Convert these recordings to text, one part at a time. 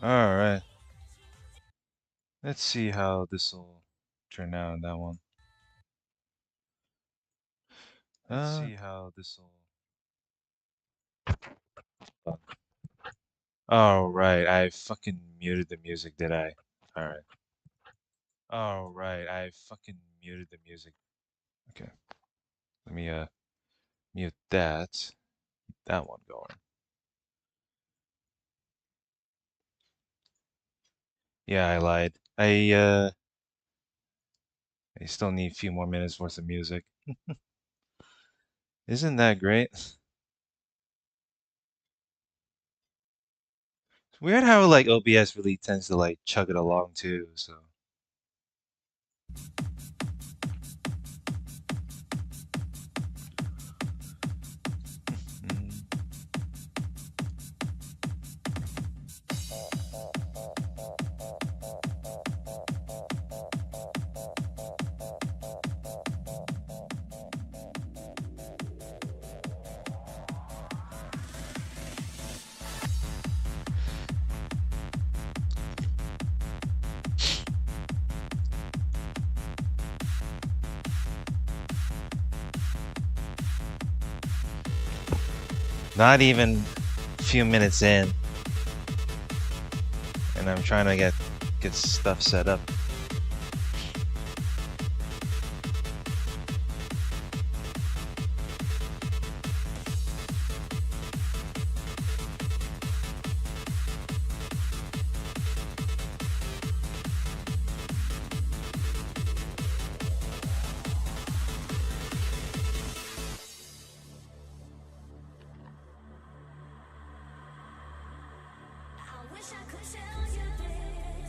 Alright. Let's see how this will turn out in that one. Let's see how this will. Oh, right. I fucking muted the music, did I? Alright. Oh, right. I fucking muted the music. Okay. Let me mute that. Keep that one going. Yeah, I lied. I still need a few more minutes worth of music. Isn't that great? It's weird how like OBS really tends to like chug it along too, so. Mm. Not even a few minutes in, and I'm trying to get stuff set up.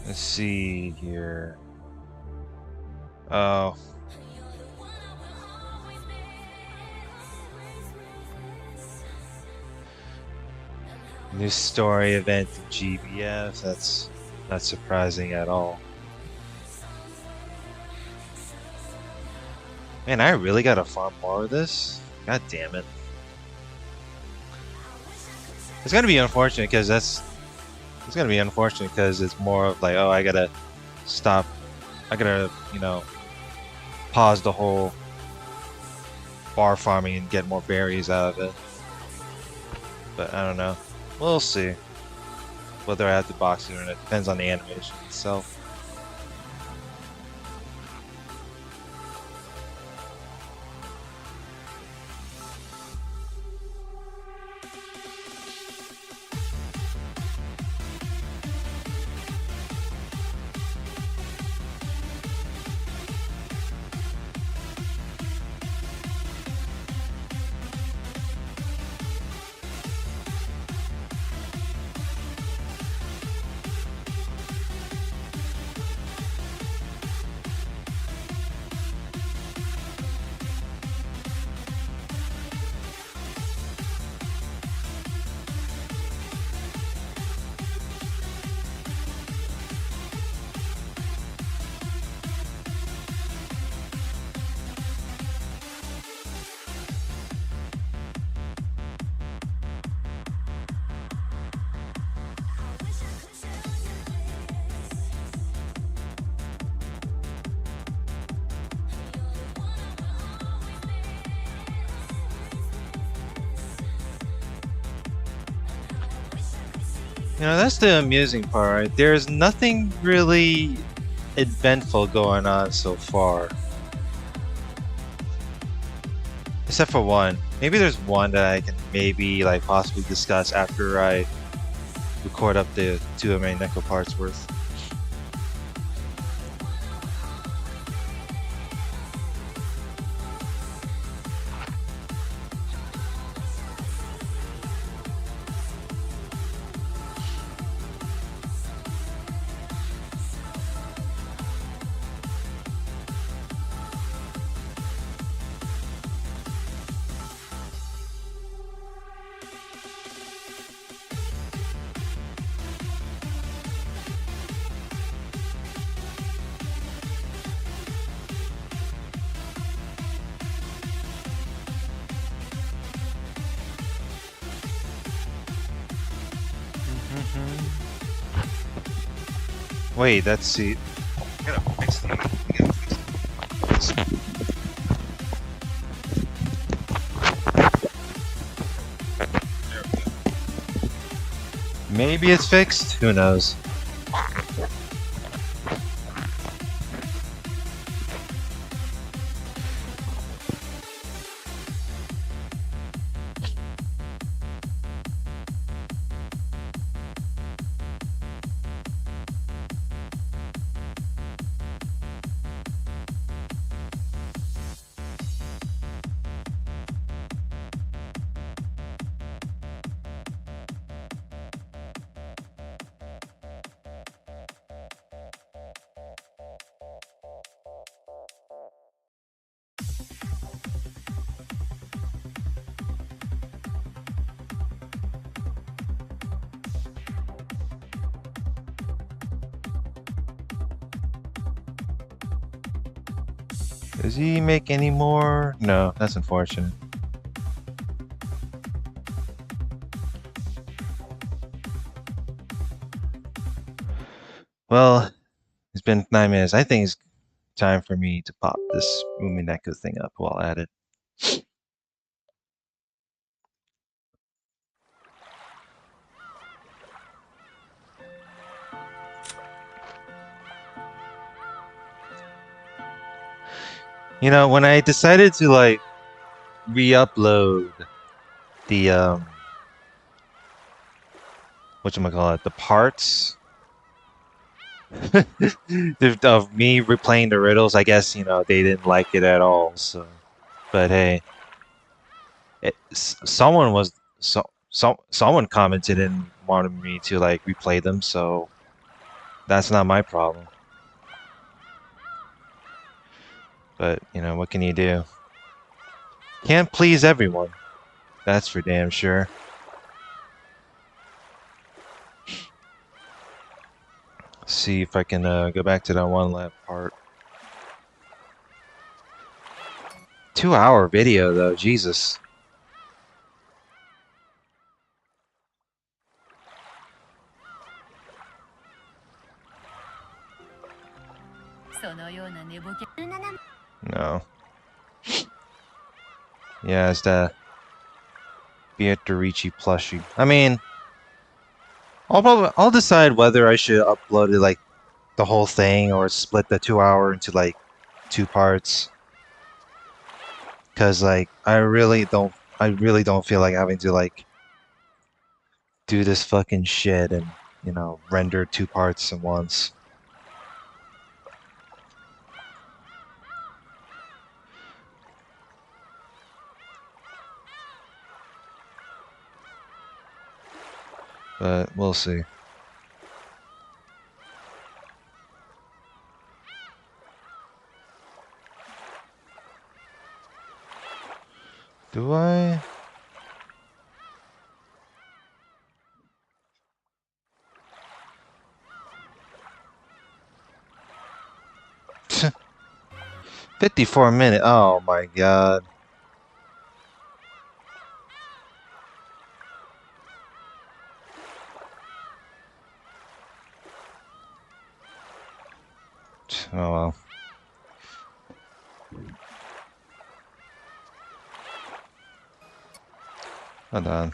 Let's see here. Oh. New story event in GBF. That's not surprising at all. Man, I really gotta farm more of this? God damn it. It's gonna be unfortunate because it's gonna be unfortunate because it's more of like, oh, I gotta stop. I gotta, you know, pause the whole bar farming and get more berries out of it. But I don't know. We'll see whether I have to box it or not. It depends on the animation itself. You know, that's the amusing part, right? There's nothing really eventful going on so far. Except for one. Maybe there's one that I can maybe like possibly discuss after I record up the 2 Umineko parts worth. Wait, that's see. I gotta fix the. I gotta fix the- There we go. Maybe it's fixed. Who knows? Does he make any more? No, that's unfortunate. Well, it's been 9 minutes. I think it's time for me to pop this Umineko thing up while at it. You know, when I decided to like re-upload the whatchamacallit, the parts of me replaying the riddles, I guess, you know, they didn't like it at all, so but hey, someone was someone commented and wanted me to like replay them, so that's not my problem. But, you know, what can you do? Can't please everyone. That's for damn sure. See if I can go back to that one lap part. 2-hour video though, Jesus. No. Yeah, it's the Beatrice plushie. I mean, I'll decide whether I should upload it like the whole thing or split the 2 hour into like 2 parts. Cause like I really don't feel like having to like do this fucking shit and, you know, render 2 parts at once. But we'll see. Do I? $54 Oh my god. Oh well. Hold on.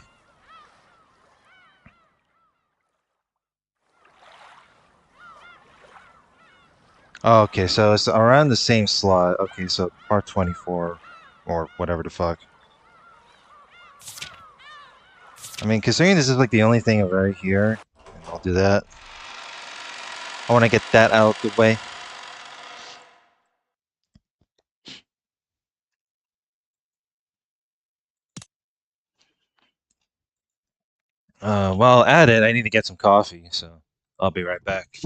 Oh, okay, so it's around the same slot. Okay, so part 24 or whatever the fuck. I mean, considering this is like the only thing right here, I'll do that. I want to get that out of the way. While at it, I need to get some coffee, so I'll be right back.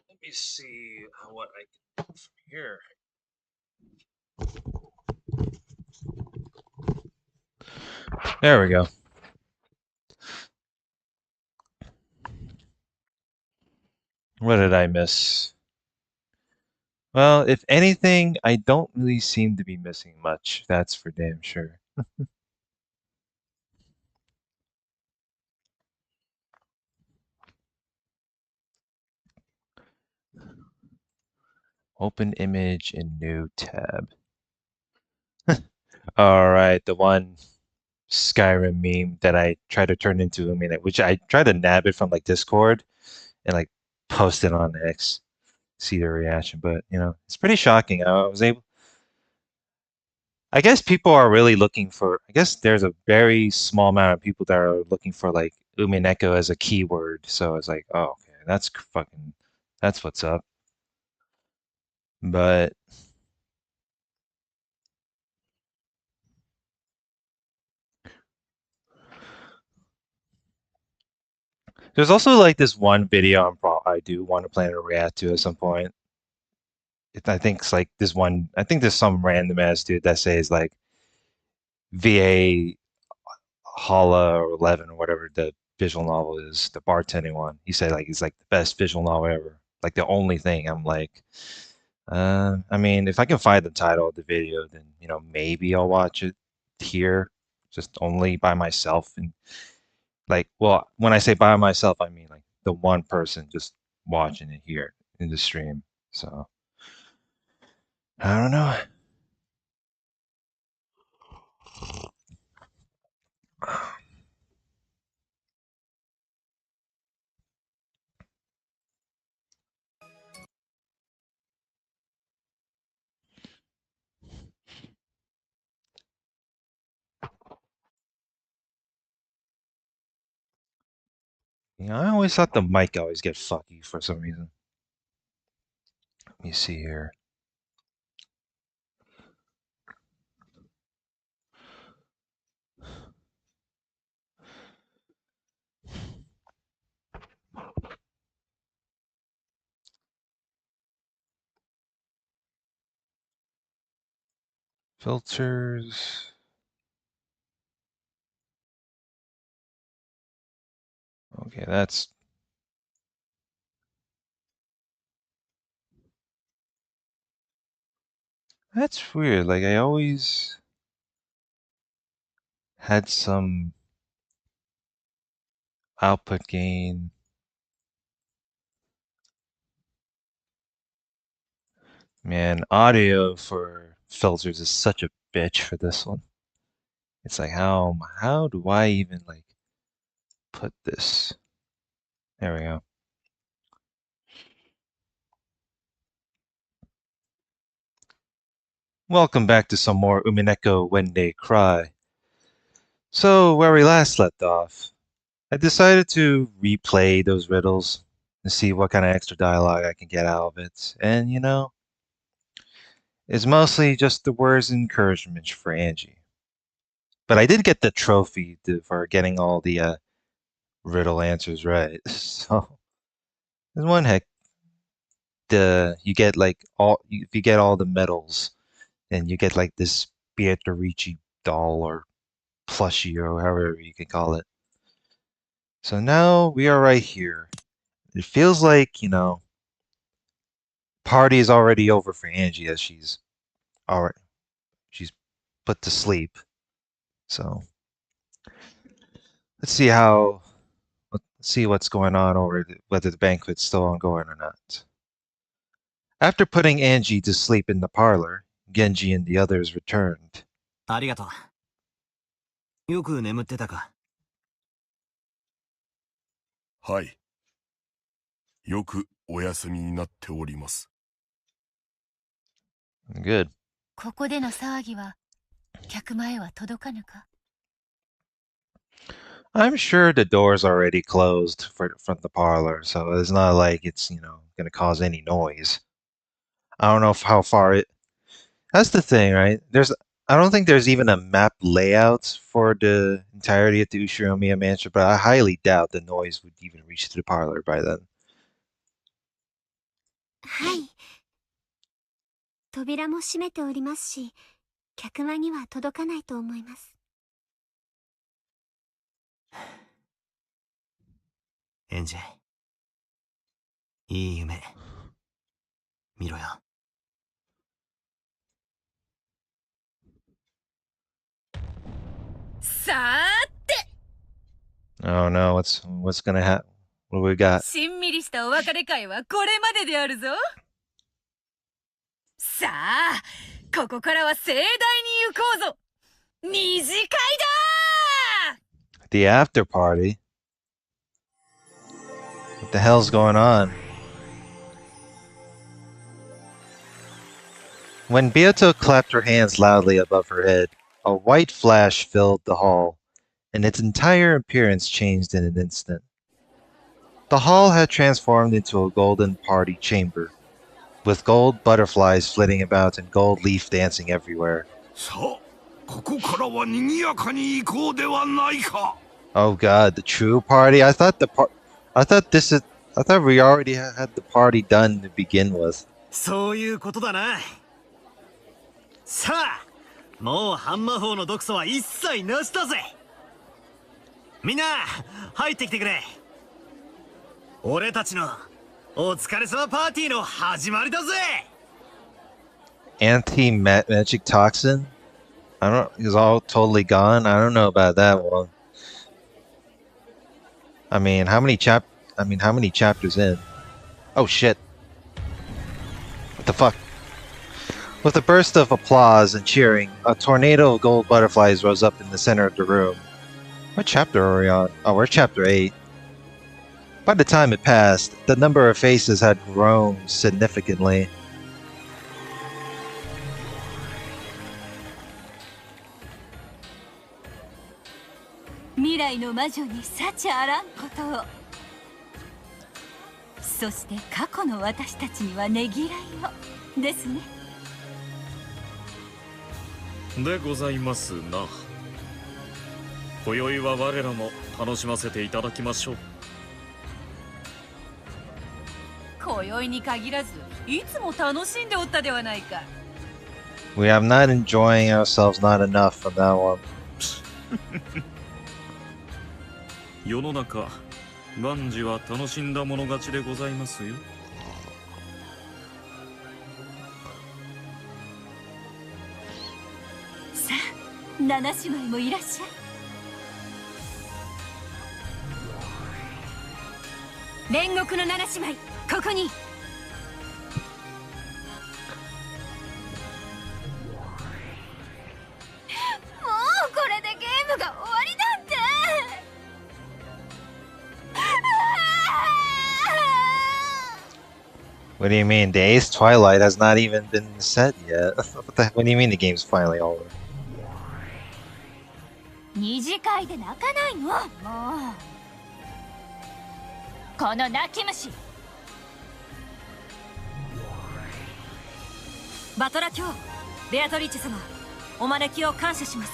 Let me see what I can do from here. There we go. What did I miss? Well, if anything, I don't really seem to be missing much. That's for damn sure. Open image in new tab. All right, the one Skyrim meme that I try to turn into a minute, which I try to nab it from like Discord and like post it on X, see the reaction. But it's pretty shocking. I was able. I guess people are really looking for. I guess there's a very small amount of people that are looking for like Umineko as a keyword. So it's like, oh, okay, that's fucking, that's what's up. But there's also like this one video I do want to plan to react to at some point. I think it's like this one. I think there's some random ass dude that says like VA Hala or 11 or whatever the visual novel is, the bartending one. He said like it's like the best visual novel ever, like the only thing. I'm like, I mean, if I can find the title of the video, then maybe I'll watch it here, just only by myself. And like, well, when I say by myself, I mean like the one person just watching it here in the stream. So I don't know. I always thought the mic always get fucky for some reason. Let me see here. Filters. Okay, that's weird. Like I always had some output gain. Man, audio for filters is such a bitch for this one. It's like how do I even like put this? There we go. Welcome back to some more Umineko When They Cry. So, where we last left off, I decided to replay those riddles and see what kind of extra dialogue I can get out of it. And, you know, it's mostly just the words of encouragement for Angie. But I did get the trophy for getting all the riddle answers right. So, there's one heck. You get like if you get all the medals, then you get like this Beatrice doll or plushie or however you can call it. So now we are right here. It feels like, you know, party is already over for Angie as she's put to sleep. So let's see what's going on whether the banquet's still ongoing or not. After putting Angie to sleep in the parlor, Genji and the others returned. ありがとう。よく眠ってたか。はい。よくお休みになっております。Good. ここでの騒ぎは客前は届かぬか。I'm sure the door's already closed from the parlor, so it's not like it's, you know, going to cause any noise. I don't know how far it. That's the thing, right? I don't think there's even a map layout for the entirety of the Ushiromiya Mansion, but I highly doubt the noise would even reach to the parlor by then. はい。扉も閉めておりますし、客間には届かないと思います。エンジェ、いい夢見ろよ。さーて。 Oh no, what's gonna happen? What do we got? しんみりしたお別れ会はこれまでであるぞ。さあ、ここからは盛大に行こうぞ。二次会だー。 The after party? What the hell's going on? When Beato clapped her hands loudly above her head, a white flash filled the hall, and its entire appearance changed in an instant. The hall had transformed into a golden party chamber, with gold butterflies flitting about and gold leaf dancing everywhere. Oh god, the true party? I thought we already had the party done to begin with. そういうことだな。さあ、もう半魔法の毒素は一切なしだぜ。みんな入ってきてくれ。俺たちのお疲れ様パーティーの始まりだぜ。Anti-magic toxin? Is all totally gone? I don't know about that one. I mean, how many chapters in? Oh shit. What the fuck? With a burst of applause and cheering, a tornado of gold butterflies rose up in the center of the room. What chapter are we on? Oh, we're chapter 8. By the time it passed, the number of faces had grown significantly. そして過去の私たちにはねぎらいをですね。でございますな。今宵は我らも楽しませていただきましょう。今宵に限らずいつも楽しんでおったではないか。 We have not enjoying ourselves not enough from that one. 世の中万事は楽しんだもの勝ちでございますよ。さあ七姉妹もいらっしゃい。煉獄の七姉妹、ここに。もうこれでゲームが終わりなんて。What do you mean? The Ace Twilight has not even been set yet. What do you mean the game's finally over? 二次会で泣かないの。もうこの泣き虫。バトラ卿、ベアトリッチ様、お招きを感謝します。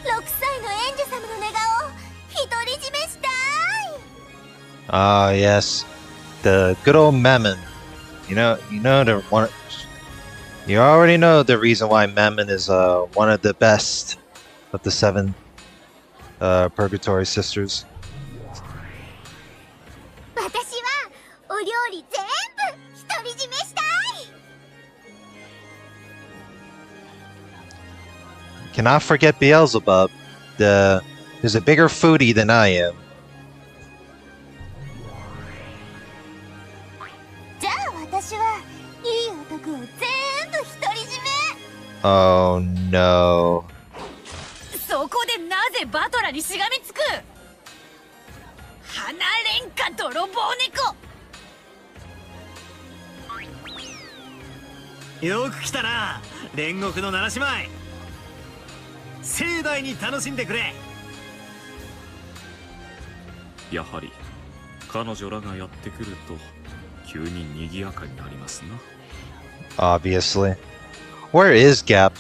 6歳の園女様の寝顔を独り占めしたい。 Ah, yes. The good old Mammon. You know the one. You already know the reason why Mammon is one of the best of the 7 Purgatory Sisters. 私はお料理全部独り占めしたい。 Cannot forget Beelzebub. There's a bigger foodie than I am. じゃあ私はいい男を全部独り占め。 Oh no. そこでなぜバトラにしがみつく。離れんか泥棒猫。よく来たな、煉獄の七姉妹。盛大に楽しんでくれ。やはり彼女らがやってくると急に賑やかになりますな。 Obviously. Where is Gap?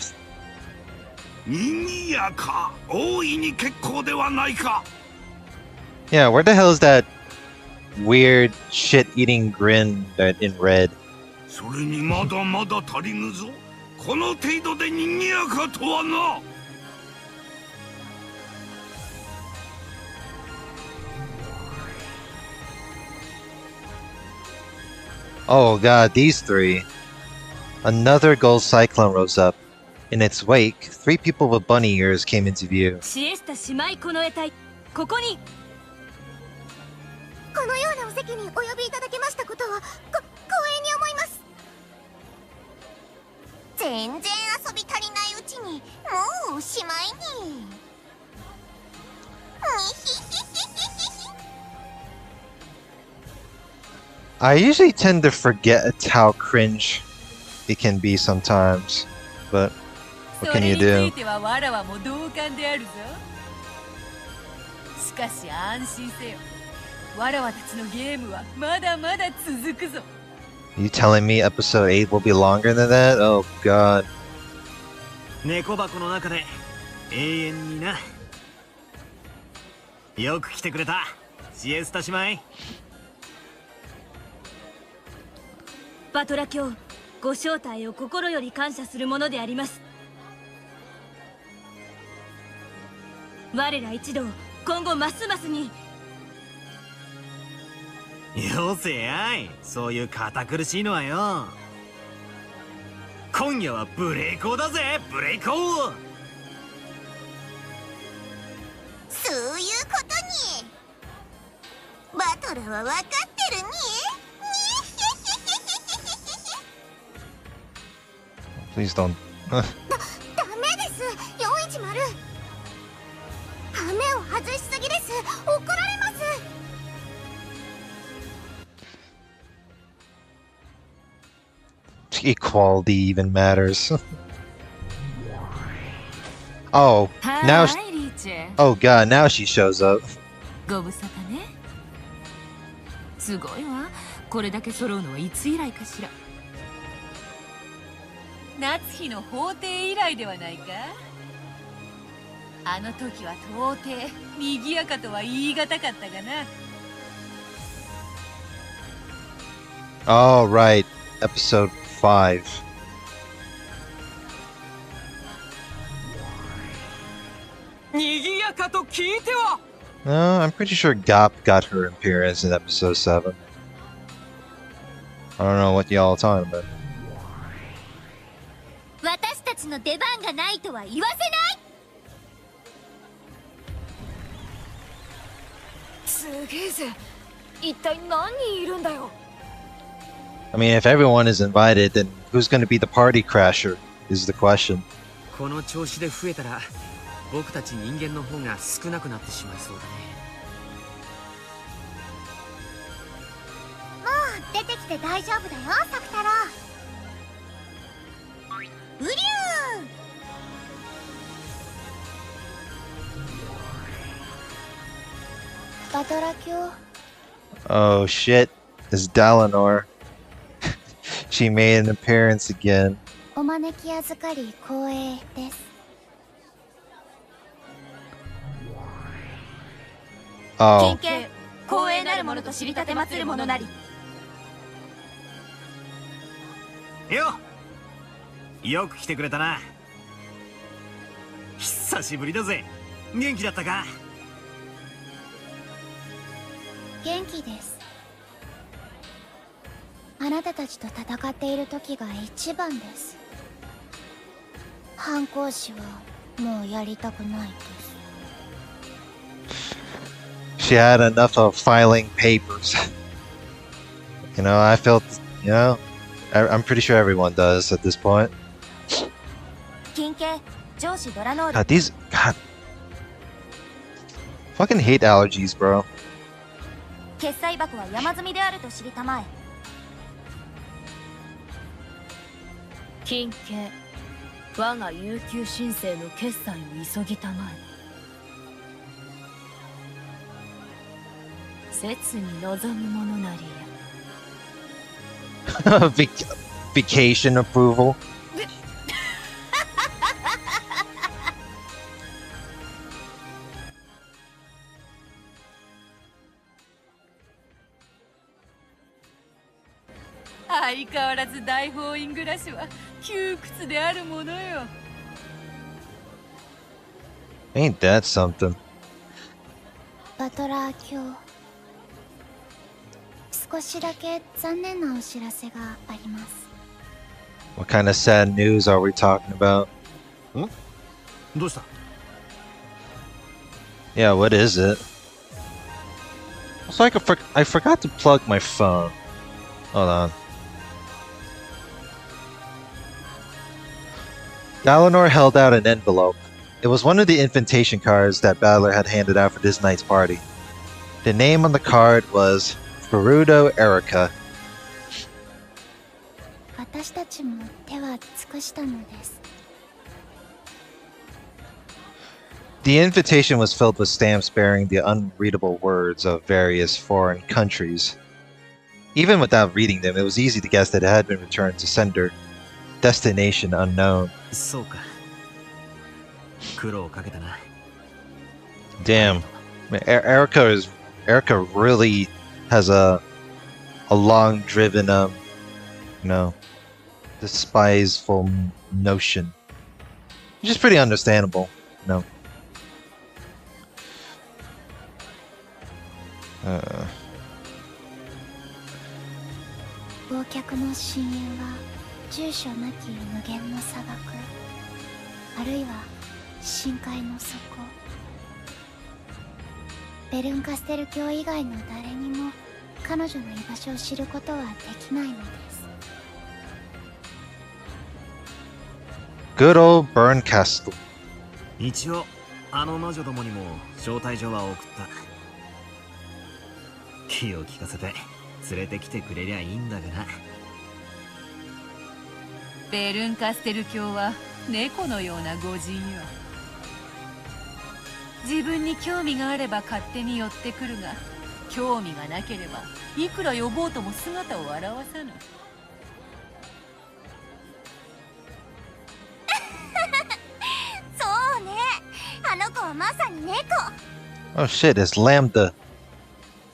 賑やか、大いに結構ではないか。 Yeah, where the hell is that weird shit-eating grin that in red? それにまだまだ足りぬぞ。この程度で賑やかとはな。 Oh god, these 3. Another gold cyclone rose up. In its wake, 3 people with bunny ears came into view. シエスタ姉妹この得体、ここに。このようなお席にお呼びいただけましたことを光栄に思います。全然遊び足りないうちにもうおしまいに。I usually tend to forget how cringe it can be sometimes, but what そ can れ you につ do? いてはわらわも同感であるぞ。しかし安心せよ。わらわたちのゲームはまだまだ続くぞ。You telling me episode 8 will be longer than that? Oh god. 猫箱の中で永遠にな。よく来てくれた、シエスタ姉妹。バトラ卿、ご招待を心より感謝するものであります。我ら一同、今後ますますに。よせやい、そういう堅苦しいのはよ。今夜はブレイコーだぜ、ブレイコー。そういうことに。バトラは分かってるに。 Please don't. ダメです、410。羽目を外しすぎです。怒られます。 Equality even matters. Oh, は now. ーい、リーチェ。Oh god, now she shows up. ご無沙汰ね。すごいわ。これだけ揃うのはいつ以来かしら。夏日の法廷以来ではないか。あの時は到底賑やかとは言い難かったがな。All right, episode 5. 賑やかと聞いては No, I'm pretty sure Gop got her appearance in episode 7. I don't know what y'all are talking about. 私たちの出番がないとは言わせない。すげえぜ。一体何人いるんだよ。I mean, if everyone is invited, then who's going to be the party crasher is the question. この調子で増えたら僕たち人間の方が少なくなってしまいそうだね。もう出てきて大丈夫だよ、サク太郎。うりゅう。バトラ卿。 Oh shit, it's Dalinor. She made an appearance again. お招き預かり光栄です。Oh, 近光栄なるものと知りたてまつるものなり。よく来てくれたな。久しぶりだぜ。元気だったか？元気です。あなたたちと戦っている時が一番です。反抗士はもうやりたくないです。 she had enough of filing papers. You know, I felt, you know, I'm pretty sure everyone does at this point. 近景上司ドラノール。 God, these, God. Fucking hate allergies, bro. 決済箱は山積みであると知りたまえ。近景我が悠久申請の決済を急ぎたまえ。切に望むものなりや。Vacation approval. 相変わらず大法院暮らしは窮屈であるものよ。Ain't that something? バトラー卿、少しだけ残念なお知らせがあります。 What kind of sad news are we talking about? どうした？ Yeah, what is it? Also, I forgot to plug my phone. Hold on. Dalinor held out an envelope. It was one of the invitation cards that Battler had handed out for this night's party. The name on the card was Furudo Erica. 私たちも手は尽くしたのです。 The invitation was filled with stamps bearing the unreadable words of various foreign countries. Even without reading them, it was easy to guess that it had been returned to sender. Destination unknown. そうか。苦労かけたな。 Damn. Man, Erica really has a long driven you know, despiseful notion. Which is pretty understandable, you know. 忘却の深淵は住所なき無限の砂漠、あるいは深海の底。ベルンカステル教以外の誰にも彼女の居場所を知ることはできないのです。 Good old Burn Castle. 一応あの魔女どもにも招待状は送った。気を利かせて連れてきてくれりゃいいんだがな。ベルンカステル教は猫のような御人よ。自分に興味があれば勝手に寄ってくるが、興味がなければいくら呼ぼうとも姿を現さぬ。そうね、あの子はまさに猫。 Oh shit, it's Lambda.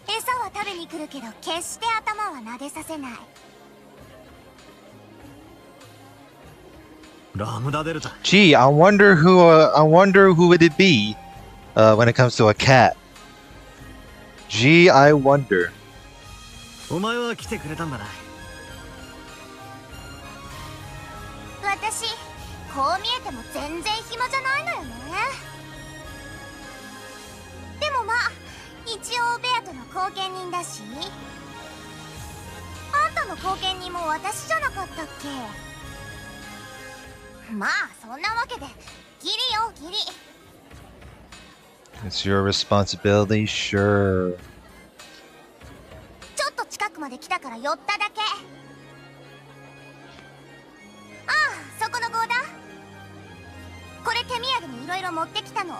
餌は食べに来るけど決して頭は撫でさせない。ラムダデルタ。 Gee, I wonder who would it be when it comes to a cat. Gee, I wonder. お前は来てくれたんだな。私こう見えても全然暇じゃないのよね。でもまあ一応ベアとの後見人だし。あんたの後見人も私じゃなかったっけ。まあそんなわけでギリよギリ。 It's your responsibility, sure. ちょっと近くまで来たから寄っただけ。ああ、そこの号だ。これ手土産にいろいろ持ってきたの。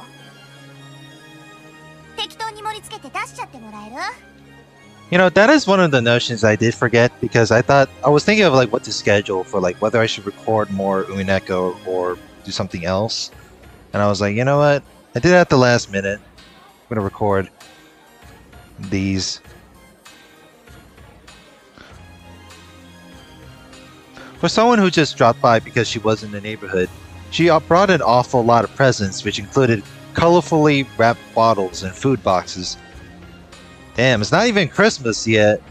適当に盛り付けて出しちゃってもらえる？ You know, that is one of the notions I did forget because I was thinking of like what to schedule for like whether I should record more Umineko or do something else. And I was like, you know what? I did it at the last minute. I'm gonna record these. For someone who just dropped by because she was in the neighborhood, she brought an awful lot of presents, which included colorfully wrapped bottles and food boxes. Damn, it's not even Christmas yet,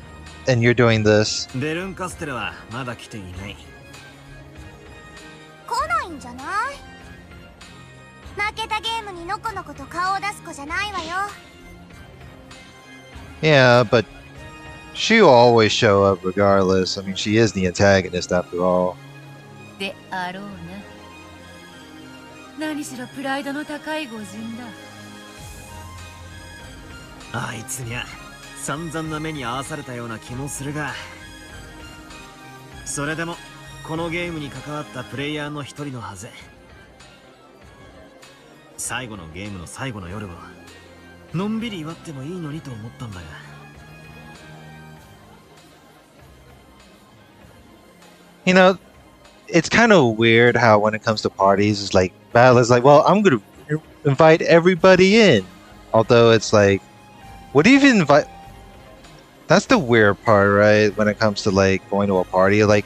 and you're doing this. ベルンカステルはまだ来ていない。来ないんじゃない？負けたゲームにのこのこと顔を出す子じゃないわよ。 Yeah, but she'll always show up regardless. I mean, she is the antagonist after all. であろうな。何しろプライドの高い御人だ。あいつにゃ散々な目に遭わされたような気もするが、それでもこのゲームに関わったプレイヤーの一人のはず。最後のゲームの最後の夜をのんびり祝ってもいいのにと思ったんだが。You know, it's kind of weird how when it comes to parties, it's like Battle is like, well, I'm gonna invite everybody in. Although it's like, what do you even invite? That's the weird part, right? When it comes to like going to a party, like,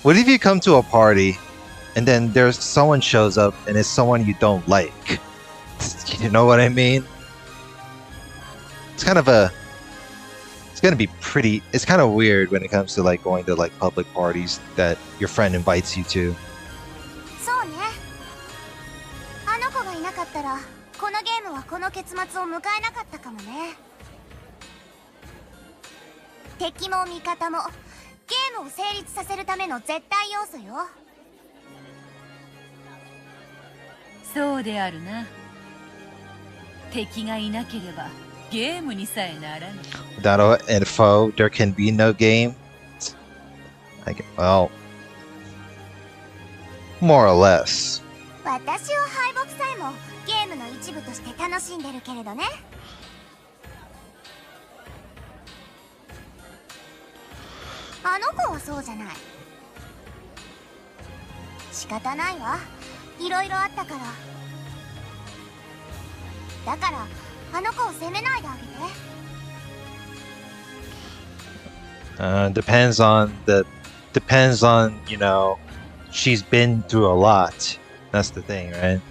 what if you come to a party and then there's someone shows up and it's someone you don't like? You know what I mean? It's kind of it's gonna be pretty. It's kind of weird when it comes to like going to like public parties that your friend invites you to. そうね。あの子がいなかったらこのゲームはこの結末を迎えなかったかもね。敵も味方もゲームを成立させるための絶対要素よ。そうであるな。敵がいなければゲームにさえならぬ。 Without a foe, there can be no game. Well, more or less. 私は敗北さえもゲームの一部として楽しんでるけれどね。あの子はそうじゃない。仕方ないわ。いろいろあったから。だからあの子を責めないであげて。Depends on, you know, she's been through a lot. That's the thing, right?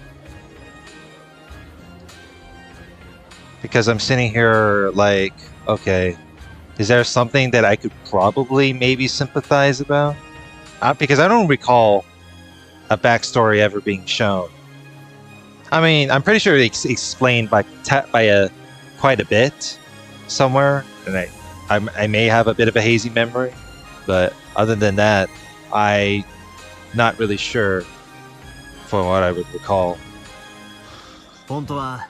Because I'm sitting here like, okay, is there something that I could probably maybe sympathize about? Because I don't recall a backstory ever being shown. I mean, I'm pretty sure it's explained by quite a bit somewhere, and I may have a bit of a hazy memory, but other than that, I'm not really sure for what I would recall. 本当は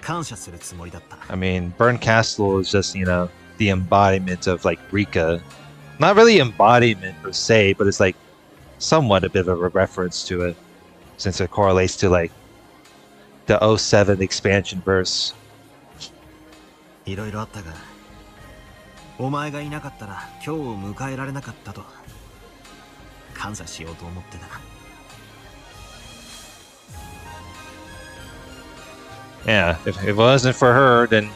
感謝するつもりだった。 I mean, Burn Castle is just, you know, the embodiment of like Rika. Not really embodiment per se, but it's like somewhat a bit of a reference to it, since it correlates to like the '07 expansion verse. いろいろあったが、お前がいなかったら今日を迎えられなかったと感謝しようと思ってた。Yeah, if it wasn't for her, then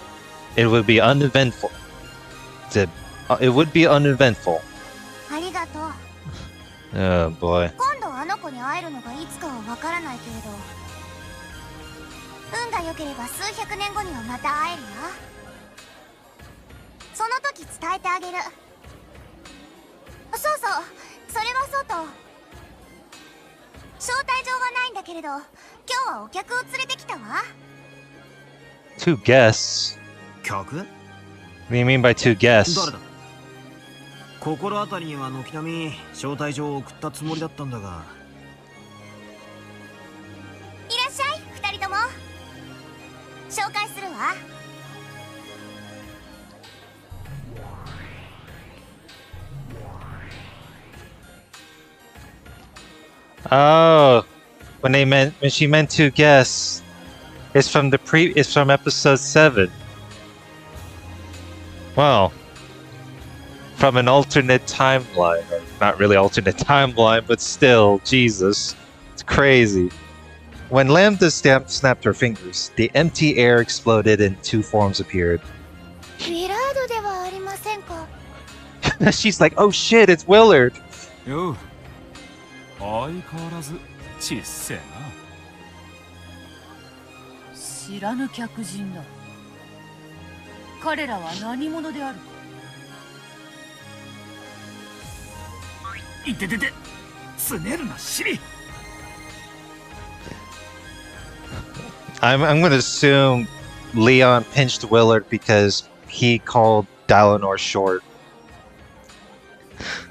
it would be uneventful. It would be uneventful. ありがとう。 Oh boy. 今度あの子に会えるのがいつかはわからないけれど、運が良ければ数百年後にはまた会えるよ。その時伝えてあげる。そうそう、それはそうと、招待状はないんだけれど、今日はお客を連れてきたわ。 Two guests? 客？ What do you mean by two guests? 誰だ？心当たりには軒並み招待状を送ったつもりだったんだが。いらっしゃい、二人とも。紹介するわ。Oh, when she meant two guests, it's from episode 7. Wow. From an alternate timeline, or not really alternate timeline, but still, Jesus, it's crazy. When Lambda snapped her fingers, the empty air exploded and two forms appeared. ウィラードではありませんか。 She's like, oh shit, it's Willard. よう、相変わらずちっせえな。知らぬ客人だ。彼らは何者であるか。いててて、つねるな、シリ。I'm going to assume Leon pinched Willard because he called Dalinar short.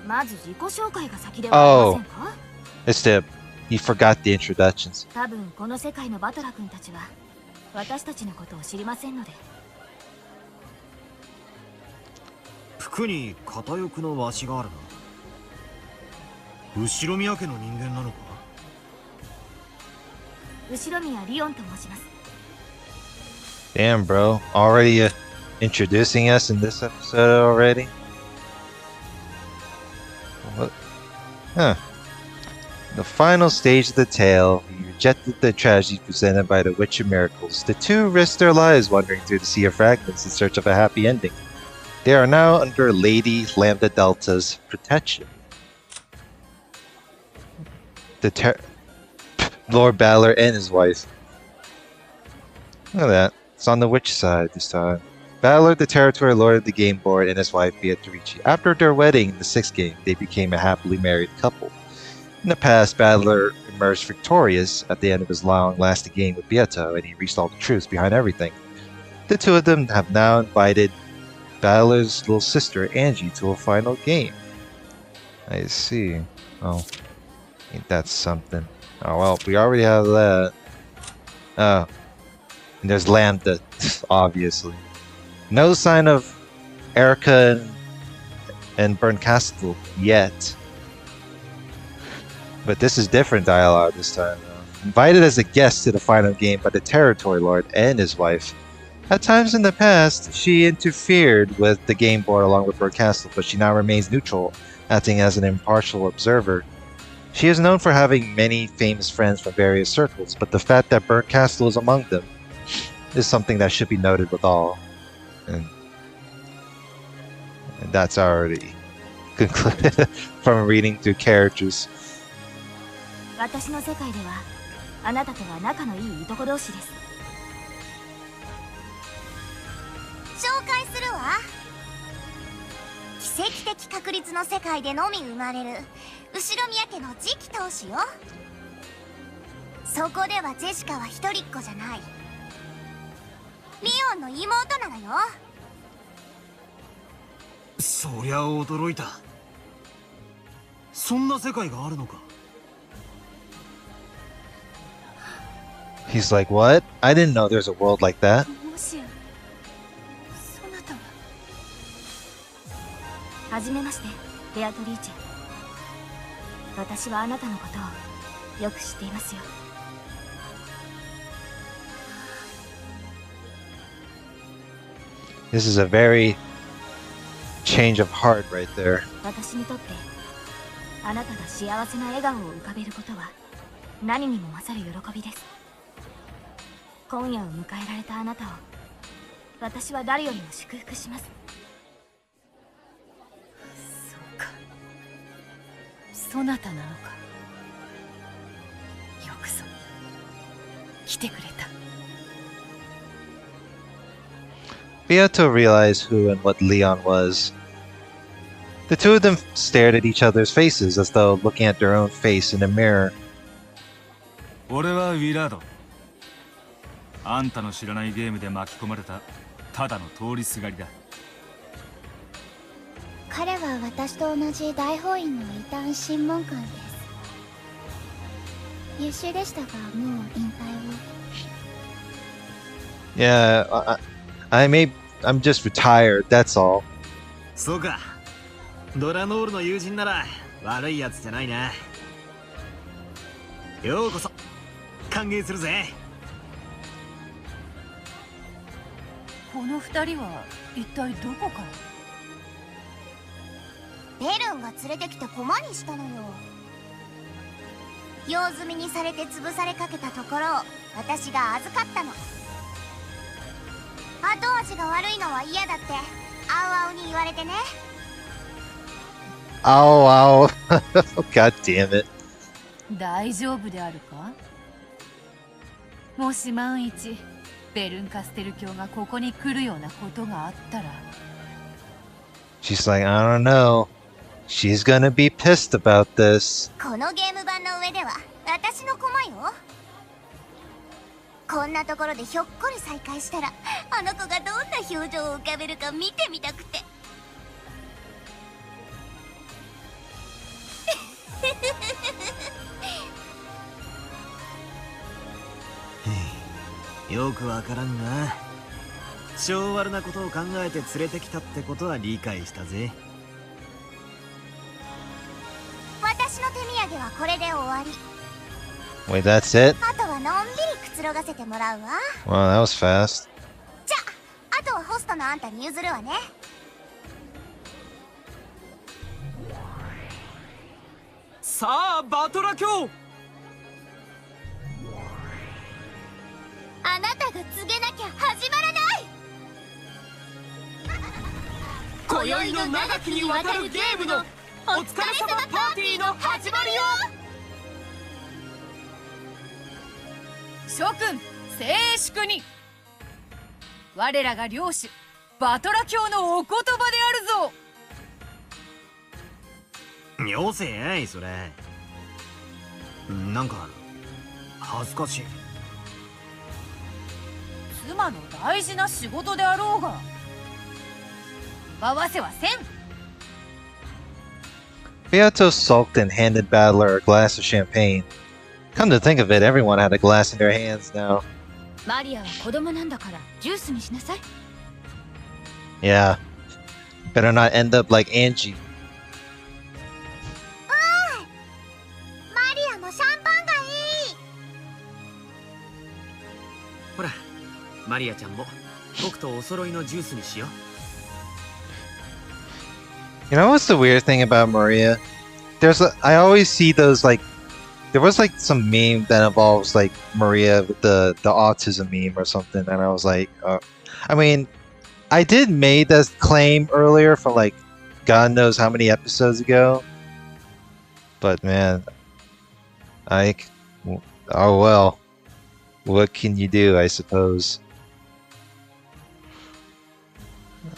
まず自己紹介が先ではありませんか。 It's he forgot the introductions. 多分この世界のバトラ君たちは私たちのことを知りませんので。服に片翼のわしがあるな。後ろ宮家の人間なのか。後宮リオンと申します。 Damn, bro. Already introducing us in this episode already? What? Huh. The final stage of the tale, he rejected the tragedy presented by the Witch of Miracles. The two risked their lives wandering through the Sea of Fragments in search of a happy ending. They are now under Lady Lambda Delta's protection. Lord Balor and his wife. Look at that. It's on the witch side this time. Balor, the territory lord of the game board, and his wife Beatrice. After their wedding in the 6th game, they became a happily married couple. In the past, Balor emerged victorious at the end of his long-lasting game with Beato, and he reached all the truths behind everything. The two of them have now invited Balor's little sister, Angie, to a final game. I see. Oh. Ain't that something. Oh, well, we already have that. Oh. And there's Lambda, obviously. No sign of Erica and Bernkastel yet. But this is different dialogue this time, though. Invited as a guest to the final game by the Territory Lord and his wife. At times in the past, she interfered with the game board along with Bernkastel, but she now remains neutral, acting as an impartial observer. She is known for having many famous friends from various circles, but the fact that Bernkastel is among them is something that should be noted with all. And that's already concluded from reading through characters. 私の世界ではあなたとは仲のいいいとこ同士です。紹介するわ。奇跡的確率の世界でのみ生まれる後宮家の次期当主よ。そこではジェシカは一人っ子じゃない。リオンの妹なのよ。そりゃ驚いた。そんな世界があるのか。He's like, what? I didn't know there's a world like that. もしやそなたは。はじめまして、ベアトリーチェ。私はあなたのことをよく知っていますよ。This is a very change of heart right there. 私にとってあなたが幸せな笑顔を浮かべることは何にも勝る喜びです。今夜を迎えられたあなたを私は誰よりも祝福します。そうか、そなたなのか。よくぞ来てくれた。Beato realized who and what Leon was. The two of them stared at each other's faces as though looking at their own face in a mirror. 俺はウィラード。あんたの知らないゲームで巻き込まれたただの通りすがりだ。彼は私と同じ大法院の異端審問官です。優秀でしたがもう引退を。Yeah, I'm just retired, that's all. そうか。ドラノールの友人なら悪いやつじゃないな。ようこそ。歓迎するぜ。この二人は一体どこから？ベルンが連れてきて駒にしたのよ。用済みにされて潰されかけたところを私が預かったの。後味が悪いのは嫌だって青々に言われてね。Ow, ow. God damn it. 大丈夫であるか？もし万一ベルンカステル教がここに来るようなことがあったら。 She's like, I don't know. She's gonna be pissed about this. このゲーム版の上では私の駒よ。こんなところでひょっこり再会したらあの子がどんな表情を浮かべるか見てみたくて。よくわからんな。性悪なことを考えて連れてきたってことは理解したぜ。私の手土産はこれで終わり。 Wait, that's it? あとはのんびりくつろがせてもらうわ。 Well, that was fast. じゃあ、あとはホストのあんたに譲るわね。さあバトラ教。あなたが告げなきゃ始まらない。今宵の長きにわたるゲームのお疲れ様パーティーの始まりよ。諸君静粛に。我らが領主バトラ教のお言葉であるぞ。よせやいそれ。なんか恥ずかしい。妻の大事な仕事であろうが奪わせはせん。 Beato sulked and handed Battler a glass of champagne. Come to think of it, everyone had a glass in their hands now. マリアは子供なんだからジュースにしなさい。 Yeah. Better not end up like Angie. マリアもシャンパンがいい。ほらマリアちゃんも僕とお揃いのジュースにしよう。 You know what's the weird thing about Maria? I always see those like there was like some meme that involves like Maria with the autism meme or something, and I was like, I mean, I did made that claim earlier from like God knows how many episodes ago, but man, oh well, what can you do, I suppose.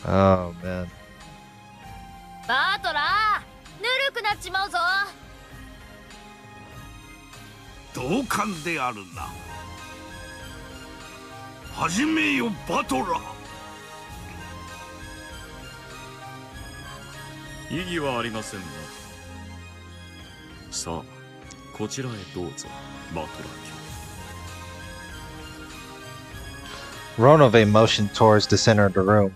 Oh man. バトラー、ぬるくなっちまうぞ。同感であるな。始めよバトラー。異議はありませんな。さあこちらへどうぞバトラー卿。 Ronove motioned towards the center of the room.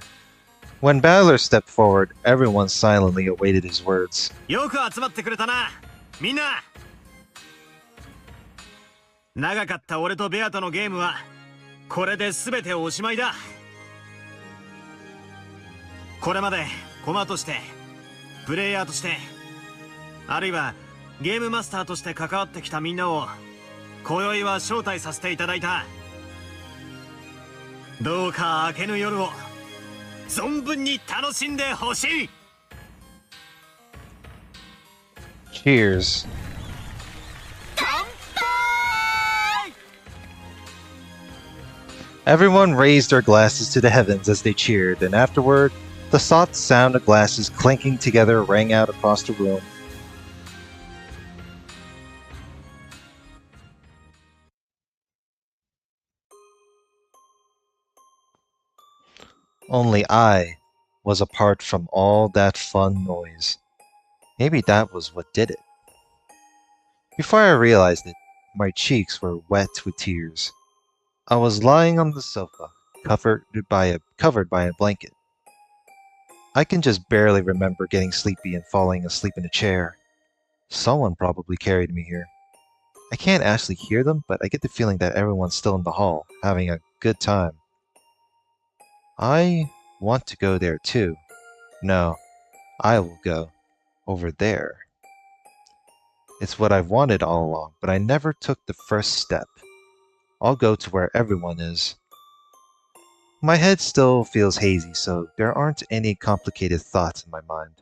When Battler stepped forward, everyone silently awaited his words. よく集まってくれたなみんな。長かった俺とベアとのゲームはこれで全ておしまいだ。これまで駒としてプレイヤーとしてあるいはゲームマスターとして関わってきたみんなを今宵は招待させていただいた。どうか明けぬ夜を存分に楽しんでほしい。 Cheers. Everyone raised their glasses to the heavens as they cheered, and afterward, the soft sound of glasses clinking together rang out across the room. Only I was apart from all that fun noise. Maybe that was what did it. Before I realized it, my cheeks were wet with tears. I was lying on the sofa, covered by a blanket. I can just barely remember getting sleepy and falling asleep in a chair. Someone probably carried me here. I can't actually hear them, but I get the feeling that everyone's still in the hall, having a good time. I want to go there too. No, I will go over there. It's what I've wanted all along, but I never took the first step. I'll go to where everyone is. My head still feels hazy, so there aren't any complicated thoughts in my mind.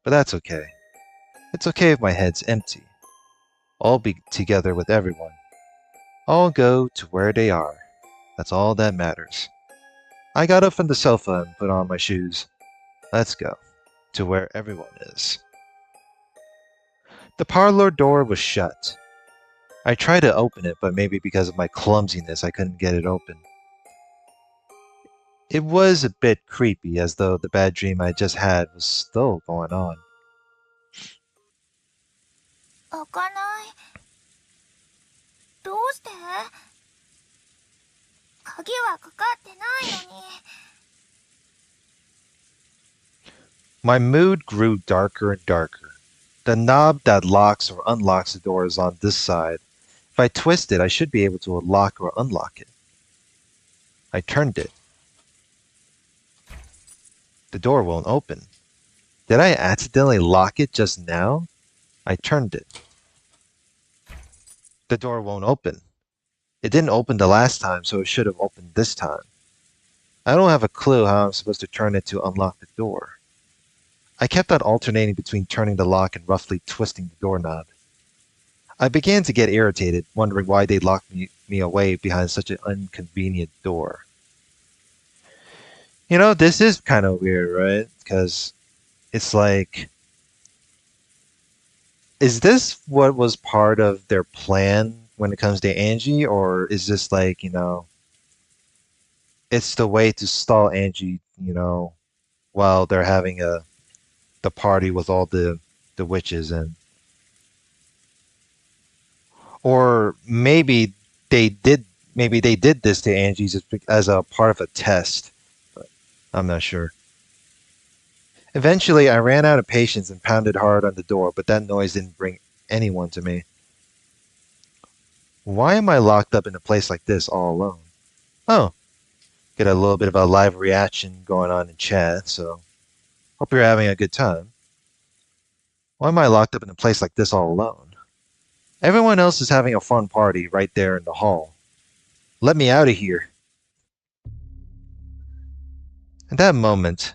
But that's okay. It's okay if my head's empty. I'll be together with everyone. I'll go to where they are. That's all that matters. I got up from the sofa and put on my shoes. Let's go to where everyone is. The parlor door was shut. I tried to open it, but maybe because of my clumsiness, I couldn't get it open. It was a bit creepy, as though the bad dream I just had was still going on. 開かない。どうして？鍵はかかってないのに。My mood grew darker and darker. The knob that locks or unlocks the door is on this side. If I twist it, I should be able to lock or unlock it. I turned it. The door won't open. Did I accidentally lock it just now? I turned it. The door won't open. It didn't open the last time, so it should have opened this time. I don't have a clue how I'm supposed to turn it to unlock the door. I kept on alternating between turning the lock and roughly twisting the doorknob. I began to get irritated, wondering why they locked me away behind such an inconvenient door. You know, this is kind of weird, right? Because it's like, is this what was part of their plan when it comes to Angie, or is this like, you know, it's the way to stall Angie, you know, while they're having the party with all the witches, and or maybe they did this to Angie just as a part of a test, but I'm not sure. Eventually, I ran out of patience and pounded hard on the door, but that noise didn't bring anyone to me. Why am I locked up in a place like this all alone? Oh, get a little bit of a live reaction going on in chat, so hope you're having a good time. Why am I locked up in a place like this all alone? Everyone else is having a fun party right there in the hall. Let me out of here. At that moment,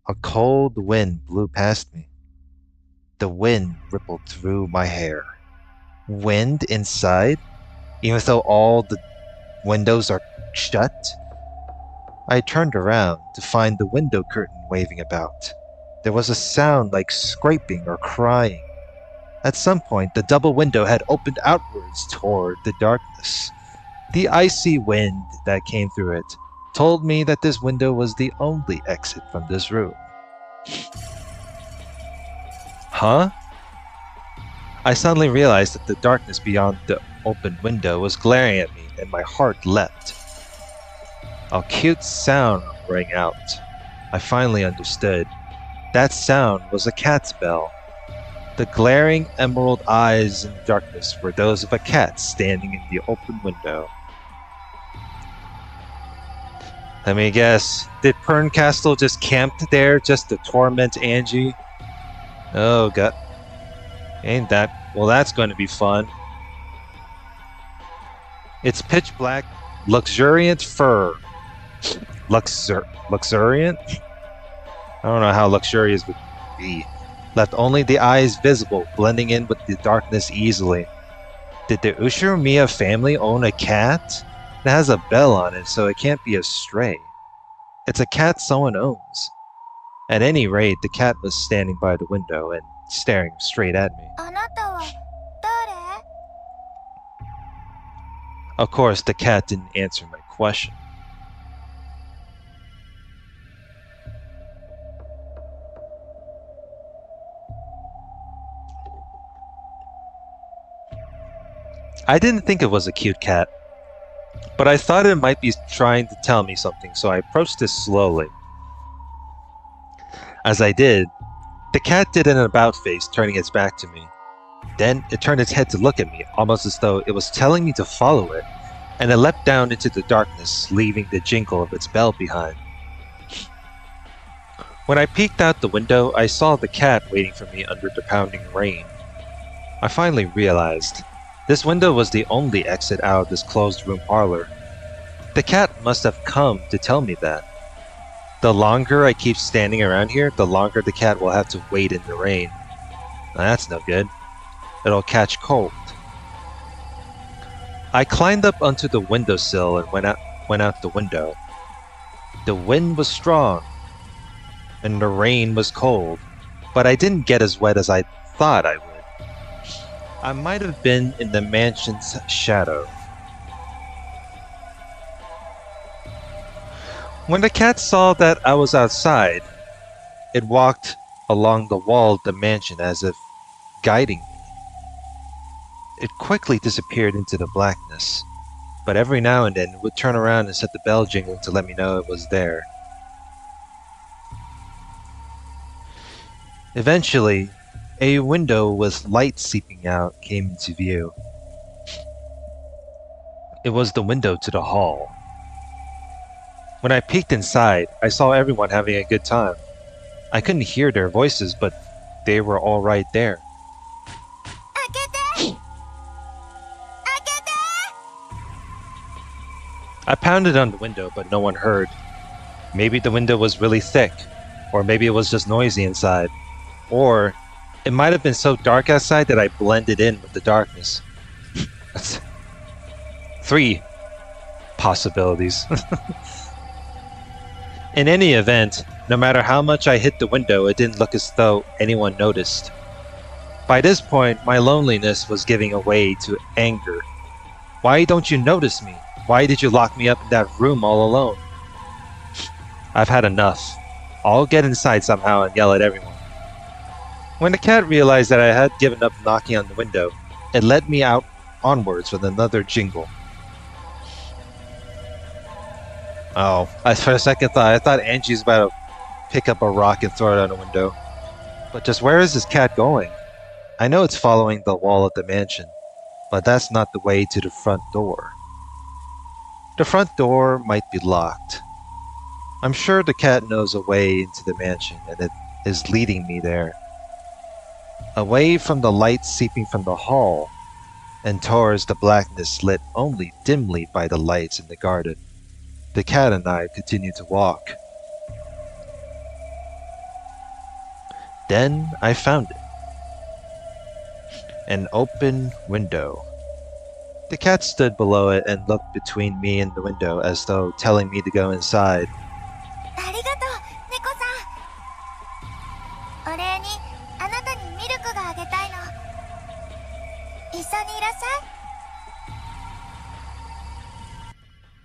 a cold wind blew past me. The wind rippled through my hair. Wind inside? Even though all the windows are shut? I turned around to find the window curtain waving about. There was a sound like scraping or crying. At some point, the double window had opened outwards toward the darkness. The icy wind that came through it told me that this window was the only exit from this room. Huh? I suddenly realized that the darkness beyond the open window was glaring at me, and my heart leapt. A cute sound rang out. I finally understood. That sound was a cat's bell. The glaring emerald eyes in the darkness were those of a cat standing in the open window. Let me guess. Did Perncastle just camped there just to torment Angie? Oh god. Ain't that... Well, that's going to be fun. It's pitch black, luxuriant fur. Luxuriant? I don't know how luxurious would be. Left only the eyes visible, blending in with the darkness easily. Did the Ushiromiya family own a cat? It has a bell on it, so it can't be a stray. It's a cat someone owns. At any rate, the cat was standing by the window and staring straight at me. あなたは誰？ Of course, the cat didn't answer my question. I didn't think it was a cute cat, but I thought it might be trying to tell me something, so I approached it slowly. As I did, the cat did an about face, turning its back to me. Then it turned its head to look at me, almost as though it was telling me to follow it, and it leapt down into the darkness, leaving the jingle of its bell behind. When I peeked out the window, I saw the cat waiting for me under the pounding rain. I finally realized this window was the only exit out of this closed room parlor. The cat must have come to tell me that. The longer I keep standing around here, the longer the cat will have to wait in the rain. Now, that's no good. It'll catch cold. I climbed up onto the windowsill and went out the window. The wind was strong, and the rain was cold, but I didn't get as wet as I thought I would. I might have been in the mansion's shadow. When the cat saw that I was outside, it walked along the wall of the mansion as if guiding me. It quickly disappeared into the blackness, but every now and then it would turn around and set the bell jingling to let me know it was there. Eventually, a window with light seeping out came into view. It was the window to the hall. When I peeked inside, I saw everyone having a good time. I couldn't hear their voices, but they were all right there. 開けて！ I pounded on the window, but no one heard. Maybe the window was really thick, or maybe it was just noisy inside. Or it might have been so dark outside that I blended in with the darkness. That's 3 possibilities. In any event, no matter how much I hit the window, it didn't look as though anyone noticed. By this point, my loneliness was giving way to anger. Why don't you notice me? Why did you lock me up in that room all alone? I've had enough. I'll get inside somehow and yell at everyone. When the cat realized that I had given up knocking on the window, it led me out onwards with another jingle. Oh, for a second I thought Angie's about to pick up a rock and throw it out a window. But just where is this cat going? I know it's following the wall of the mansion, but that's not the way to the front door. The front door might be locked. I'm sure the cat knows a way into the mansion, and it is leading me there. Away from the light seeping from the hall, and towards the blackness lit only dimly by the lights in the garden, the cat and I continued to walk. Then I found it. An open window. The cat stood below it and looked between me and the window as though telling me to go inside. ありがとう、猫さん。お礼にあなたにミルクがあげたいの。一緒にいらっし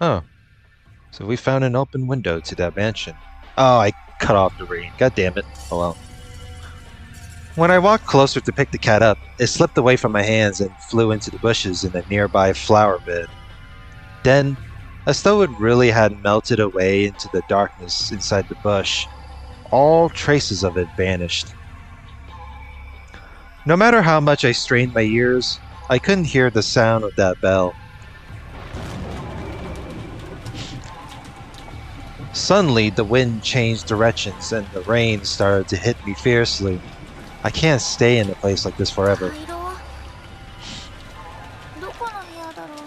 ゃい。 Oh. So we found an open window to that mansion. Oh, I cut off the rain. God damn it. Oh well. When I walked closer to pick the cat up, it slipped away from my hands and flew into the bushes in a nearby flower bed. Then, as though it really had melted away into the darkness inside the bush, all traces of it vanished. No matter how much I strained my ears, I couldn't hear the sound of that bell. Suddenly, the wind changed directions and the rain started to hit me fiercely. I can't stay in a place like this forever. 回廊どこの部屋だろう。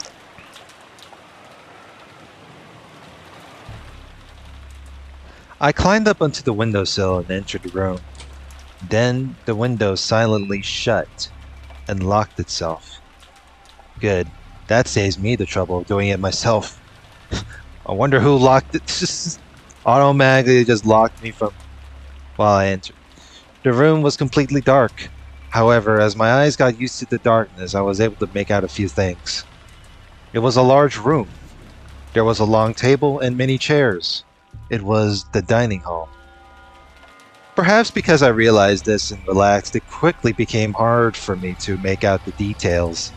I climbed up onto the windowsill and entered the room. Then the window silently shut and locked itself. Good. That saves me the trouble of doing it myself. I wonder who locked it. Just automatically just locked me from while I entered. The room was completely dark. However, as my eyes got used to the darkness, I was able to make out a few things. It was a large room. There was a long table and many chairs. It was the dining hall. Perhaps because I realized this and relaxed, it quickly became hard for me to make out the details.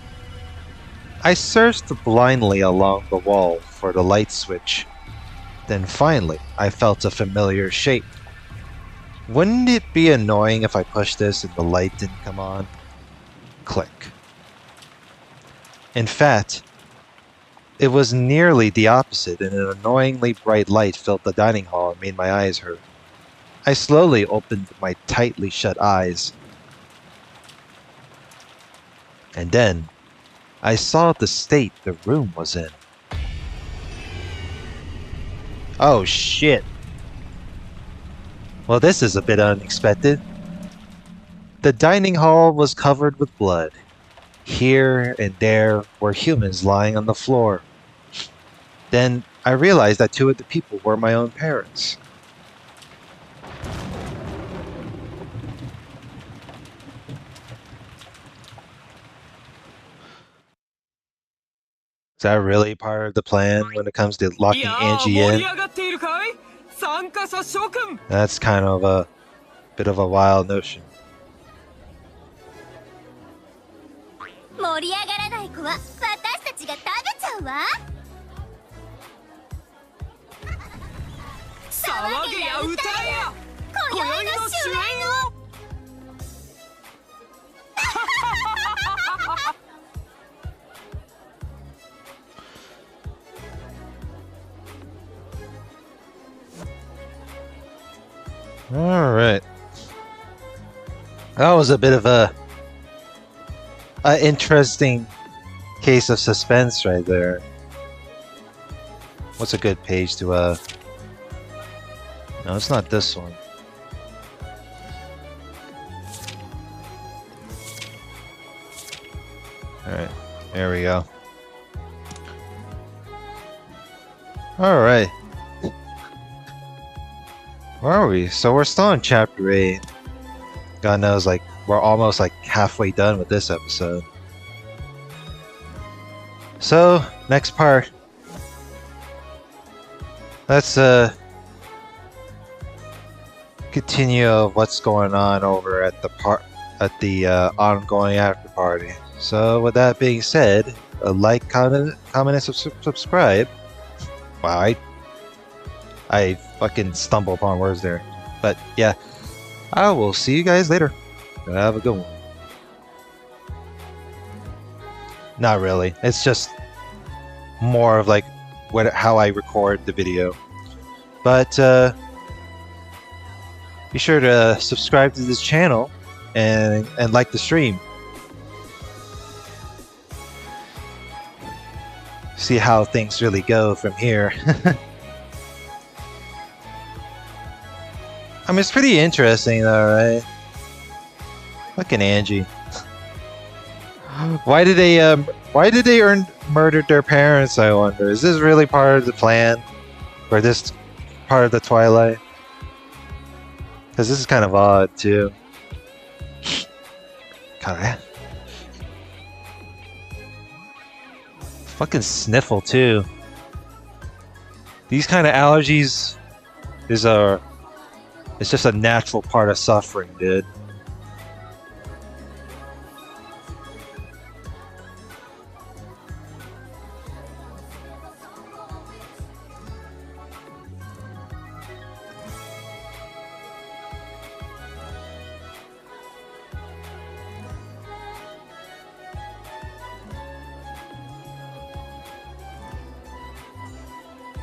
I searched blindly along the wall for the light switch. Then finally, I felt a familiar shape. Wouldn't it be annoying if I pushed this and the light didn't come on? Click. In fact, it was nearly the opposite, and an annoyingly bright light filled the dining hall and made my eyes hurt. I slowly opened my tightly shut eyes. And then, I saw the state the room was in. Oh shit. Well, this is a bit unexpected. The dining hall was covered with blood. Here and there were humans lying on the floor. Then I realized that two of the people were my own parents. Is that really part of the plan when it comes to locking Angie in? That's kind of a bit of a wild notion. 盛り上がらない子は私たちが食べちゃうわ。騒げや歌えや今宵の主演を。Alright. That was a bit of a interesting case of suspense right there. What's a good page to No, it's not this one. Alright, there we go. Alright. Where are we? So we're still in chapter 8. God knows, like, we're almost like halfway done with this episode. So, next part. Let's continue of what's going on over at the ongoing after party. So with that being said, like, comment, and subscribe. Wow, I fucking stumble upon words there. But yeah, I will see you guys later. Have a good one. Not really. It's just more of like how I record the video. But be sure to subscribe to this channel and like the stream. See how things really go from here. I mean, it's pretty interesting though, right? Fucking Angie. Why did they murder their parents, I wonder? Is this really part of the plan? Or this part of the Twilight? Because this is kind of odd too. Kinda. Fucking sniffle too. These kind of allergies it's just a natural part of suffering, dude.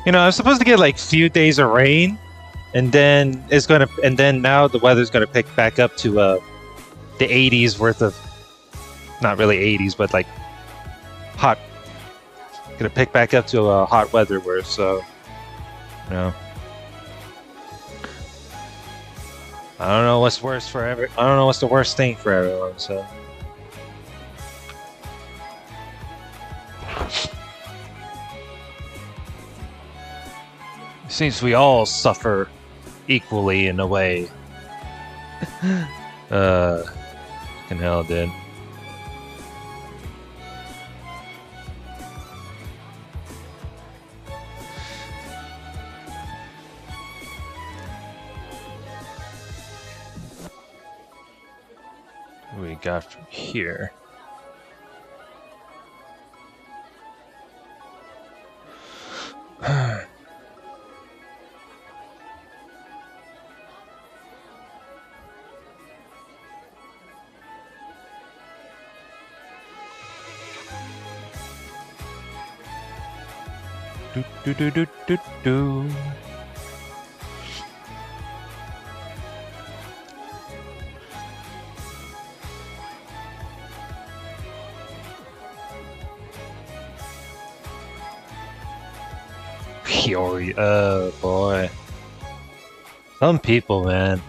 You know, I'm supposed to get like few days of rain, and then now the weather's gonna pick back up to the 80s worth of, not really 80s, but like hot. Gonna pick back up to hot weather where, so, you know. I don't know what's worse for I don't know what's the worst thing for everyone, so. Seems we all suffer equally in a way. Fucking hell, dude. What we got from here? Do do do do do do. Fiori, oh boy. Some people, man.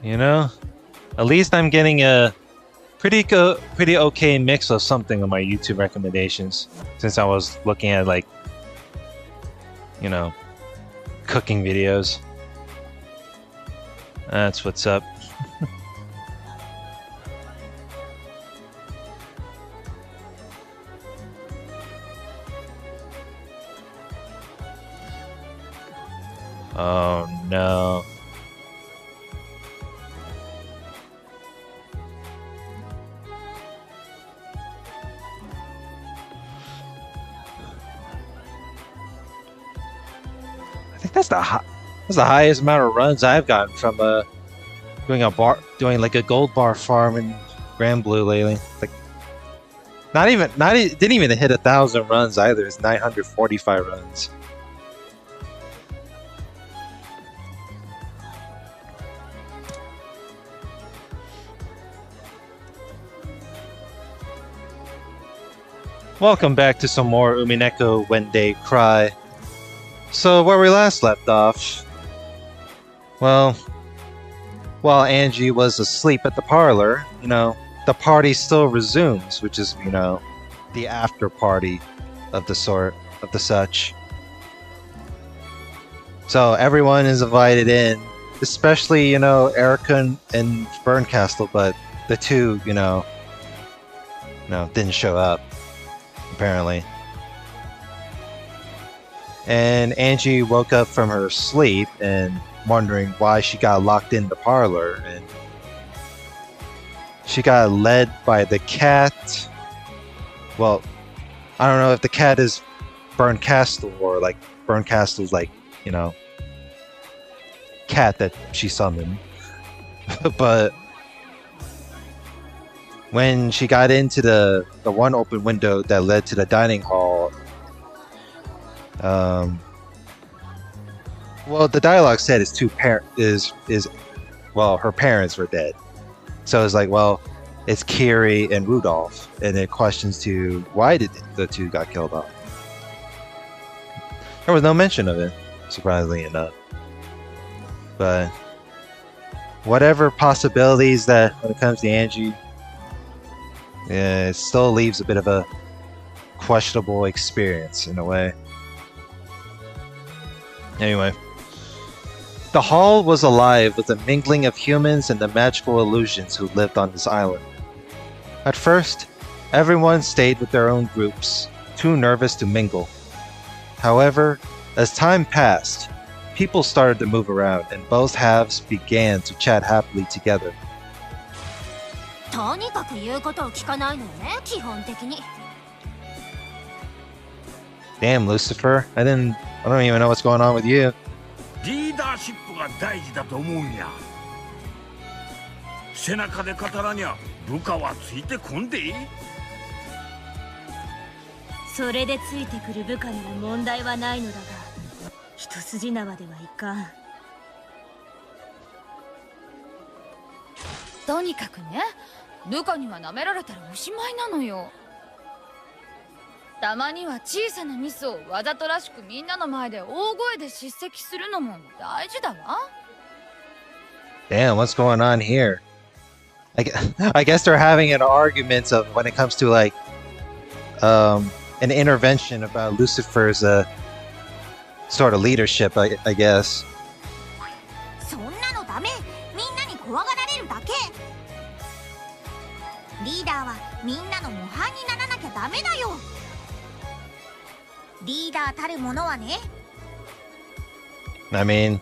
You know, at least I'm getting a pretty okay mix of something on my YouTube recommendations, since I was looking at, like, you know, cooking videos. That's what's up. Oh no. I think that's the highest amount of runs I've gotten from doing like a gold bar farm in Grand Blue lately. Like didn't even hit 1,000 runs either. It's 945 runs. Welcome back to some more Umineko When They Cry. So, where we last left off, well, while Angie was asleep at the parlor, you know, the party still resumes, which is, you know, the after party of the such. So, everyone is invited in, especially, you know, Erica and Berncastle, but the two, you know, didn't show up, apparently. And Angie woke up from her sleep and wondering why she got locked in the parlor, and she got led by the cat. Well, I don't know if the cat is Berncastle or like Berncastle's, like, you know, cat that she summoned. But when she got into the one open window that led to the dining hall, well, the dialogue said her parents were dead. So it's like, well, it's Kiri and Rudolph, and it questions to why did the two got killed off. There was no mention of it, surprisingly enough. But whatever possibilities that when it comes to Angie, it still leaves a bit of a questionable experience in a way. Anyway, the hall was alive with the mingling of humans and the magical illusions who lived on this island. At first, everyone stayed with their own groups, too nervous to mingle. However, as time passed, people started to move around and both halves began to chat happily together. とにかく言うことを聞かないのよね、基本的に。Damn, Lucifer, I don't even know what's going on with you. リーダーシップが大事だと思うんや。背中で語らにゃ部下はついてこんでいい。それでついてくる部下なら問題はないのだが、一筋縄ではいかん。とにかくね、部下には舐められたらおしまいなのよ。たまには小さなミスをわざとらしくみんなの前で大声で叱責するのも大事だわ。Damn, what's going on here? I guess they're having an argument of when it comes to like an intervention about Lucifer's sort of leadership, I guess. そんなのダメ。みんなに怖がられるだけ。リーダーはみんなの模範にならなきゃダメだよ。リーダーたるものはね。I mean,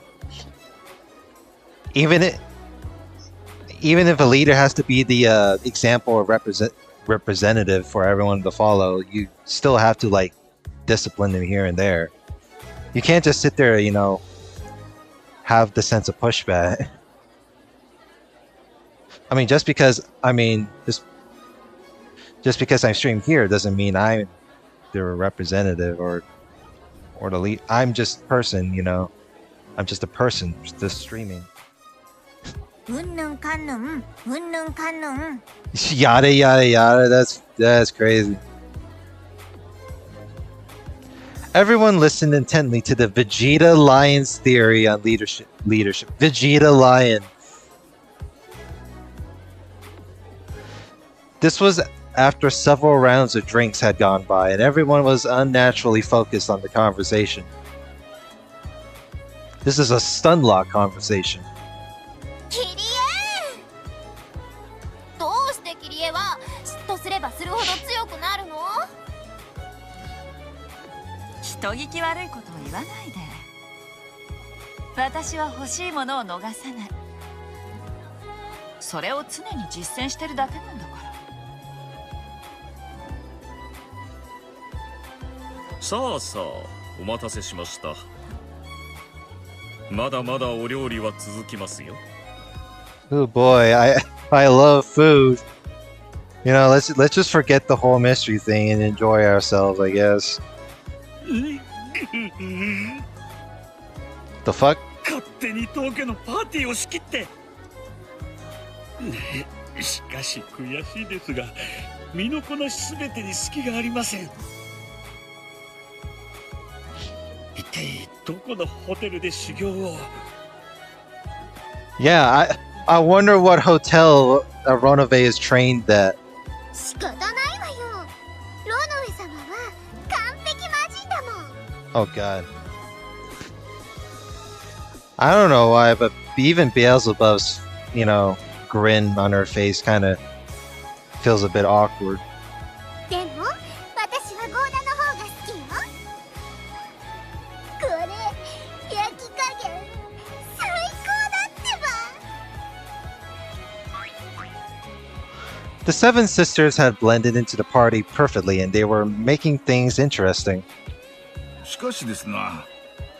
even if a leader has to be the example or representative for everyone to follow, you still have to like discipline them here and there. You can't just sit there, you know, have the sense of pushback. I mean, just because I'm streamed here doesn't mean I'm the representative or the lead. I'm just a person, you know. I'm just a person just streaming. うんぬんかんぬん、うんぬんかんぬん。Yada yada yada. That's crazy. Everyone listened intently to the Vegeta Lion's theory on leadership. Vegeta Lion. This was after several rounds of drinks had gone by, and everyone was unnaturally focused on the conversation. This is a stunlock conversation. キリエどうしてキリエは嫉妬すればするほど強くなるの？人聞き悪いことを言わないで。私は欲しいものを逃さない。それを常に実践してるだけなんだから。さあさあ、お待たせしました。まだまだお料理は続きますよ。Oh boy, I love food. You know, let's just forget the whole mystery thing and enjoy ourselves, I guess. The fuck? 勝手に当家のパーティーを仕切って。しかし悔しいですが、身のこなしすべてに隙がありません。一体どこのホテルで修行を？ Yeah, I wonder what hotel Ronove is trained at. 仕方ないわよ。ロノウェ様は完璧魔人だもん。Oh god. I don't know why, but even Beelzebub's, you know, grin on her face kind of feels a bit awkward. でも私はゴーダの方が好きよ。これ焼き加減最高だってば。The seven sisters had blended into the party perfectly, and they were making things interesting. しかしですな、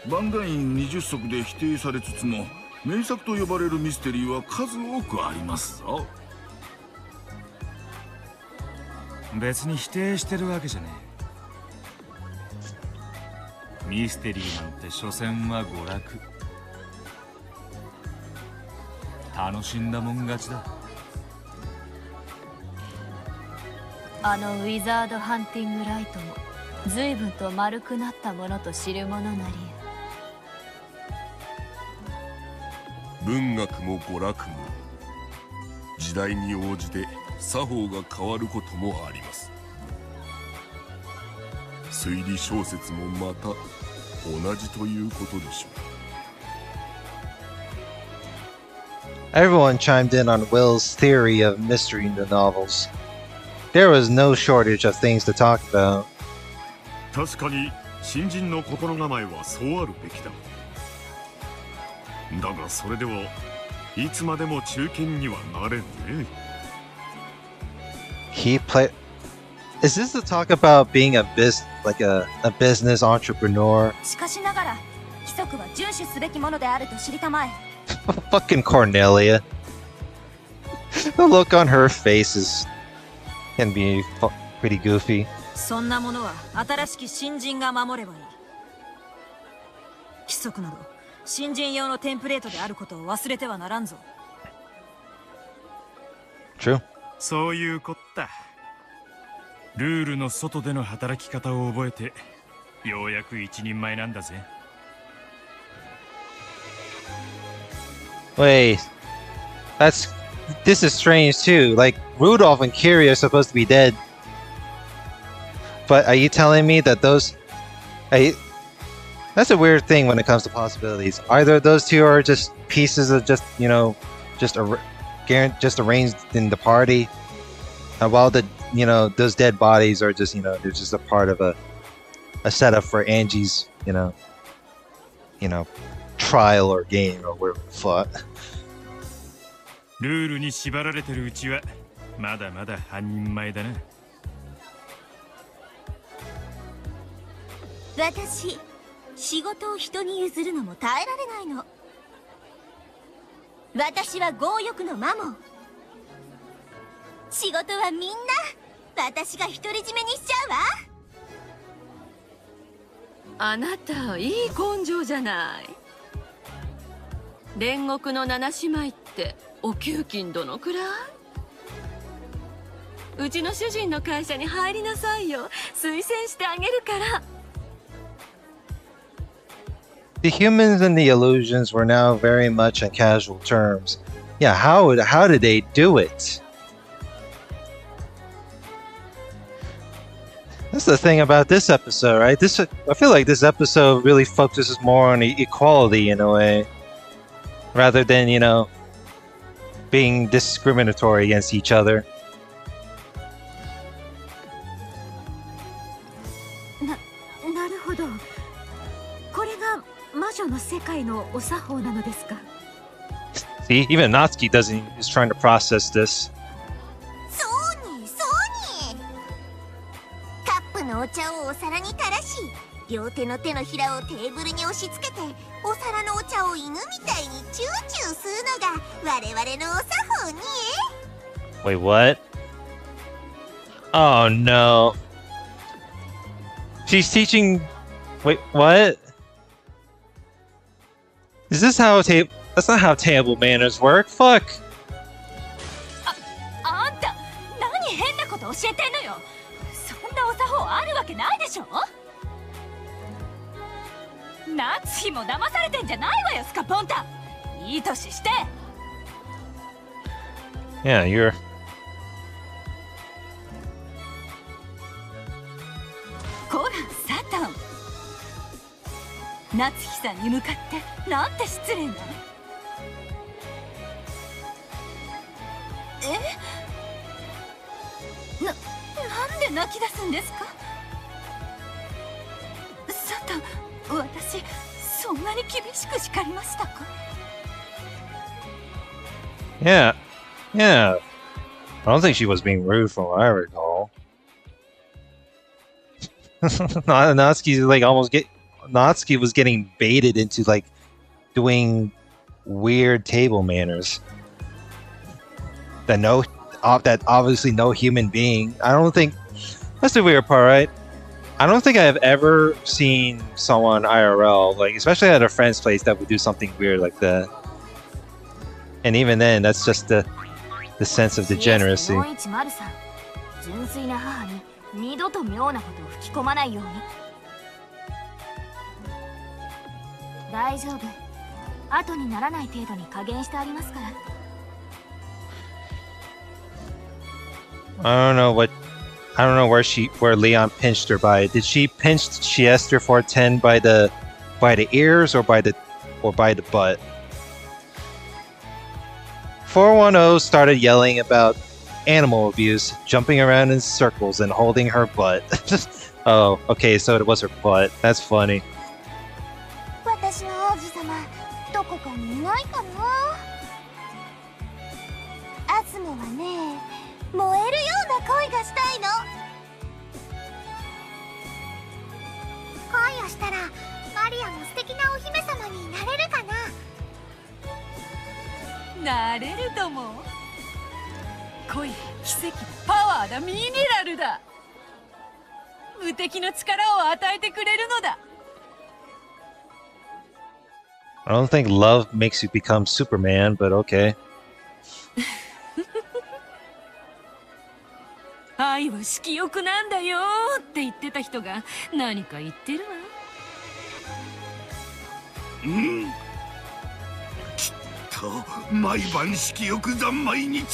バンダイン20足で否定されつつも名作と呼ばれるミステリーは数多くありますぞ。別に否定してるわけじゃねえ。ミステリーなんて所詮は娯楽。楽しんだもん勝ちだ。あのウィザードハンティングライトも随分と丸くなったものと知るものなり。文学も娯楽も時代に応じて作法が変わることもあります。推理小説もまた同じということでしょう。 Everyone chimed in on Will's theory of mystery in the novels. There was no shortage of things to talk about. 確かに新人の心構えはそうあるべきだ。だがそれではいつまでも中堅にはなれんね。He play. Is this the talk about being a business entrepreneur? しかしながら規則は遵守すべきものであると知りたまえ。 Fucking Cornelia. The look on her face can be pretty goofy. そんなものは新しき新人が守ればいい。規則など新人用のテンプレートであることを忘れてはならんぞ。 True. そういうこった。ルールの外での働き方を覚えてようやく一人前なんだぜ。 Wait, this is strange too. Like Rudolph and Kiri are supposed to be dead, but are you telling me that that's a weird thing when it comes to possibilities. Either those two are just pieces of just arranged in the party, while those dead bodies are just they're just a part of a setup for Angie's trial or game or whatever the fuck. ルールに縛られてるうちはまだまだ半人前だな。私、仕事を人に譲るのも耐えられないの。私は強欲のマモン。仕事はみんな私が独り占めにしちゃうわ。あなたいい根性じゃない。煉獄の七姉妹ってお給金どのくらい？うちの主人の会社に入りなさいよ。推薦してあげるから。 The humans and the illusions were now very much on casual terms. Yeah, how did they do it? That's the thing about this episode, right? I feel like this episode really focuses more on equality in a way, rather than being discriminatory against each other. なるほど。これが魔女の世界のお作法なのですか。 See, even Natsuki is trying to process this. そうにそうに。カップのお茶をお皿に垂らし、両手の手のひらをテーブルに押し付けて、お皿のお茶を犬みたいにチューチュー吸うのが我々のお作法に。 Wait, what? Oh no. She's teaching. Wait, what? Is this how That's not how table manners work. Fuck. あんた何変なこと教えてんのよ。そんなお作法あるわけないでしょ。夏日も騙されてんじゃないわよ、スカポンタ。いい年して。 Yeah, you're. こらサタン。夏日さんに向かってなんて失礼な。なんで泣き出すんですか。サタン、私そんなに厳しく叱りましたか。 Yeah. I don't think she was being rude from what I recall. Natsuki was getting baited into doing weird table manners that obviously no human being. I don't think that's the weird part, right? I don't think I've ever seen someone IRL, especially at a friend's place, that would do something weird like that. And even then, that's just the sense of degeneracy. 純粋な母に二度と妙なことを吹き込まないように。大丈夫。後にならない程度に加減してありますから。I don't know what I don't know where Leon pinched her by. Did she pinch Chester 410 by the ears or by the butt? 410 started yelling about animal abuse, jumping around in circles and holding her butt. Oh, okay, so it was her butt. That's funny. 私の王子様、どこかにいないかな。アズメはね、燃えるような恋がしたいの。恋をしたらマリアも素敵なお姫様になれるかな。なれるとも。恋、奇跡、パワーだ、ミネラルだ。無敵の力を与えてくれるのだ。I don't think love makes you become Superman, but okay. 愛は色欲なんだよって言ってた人が何か言ってるわ。うん。きっと毎晩色欲三昧に違い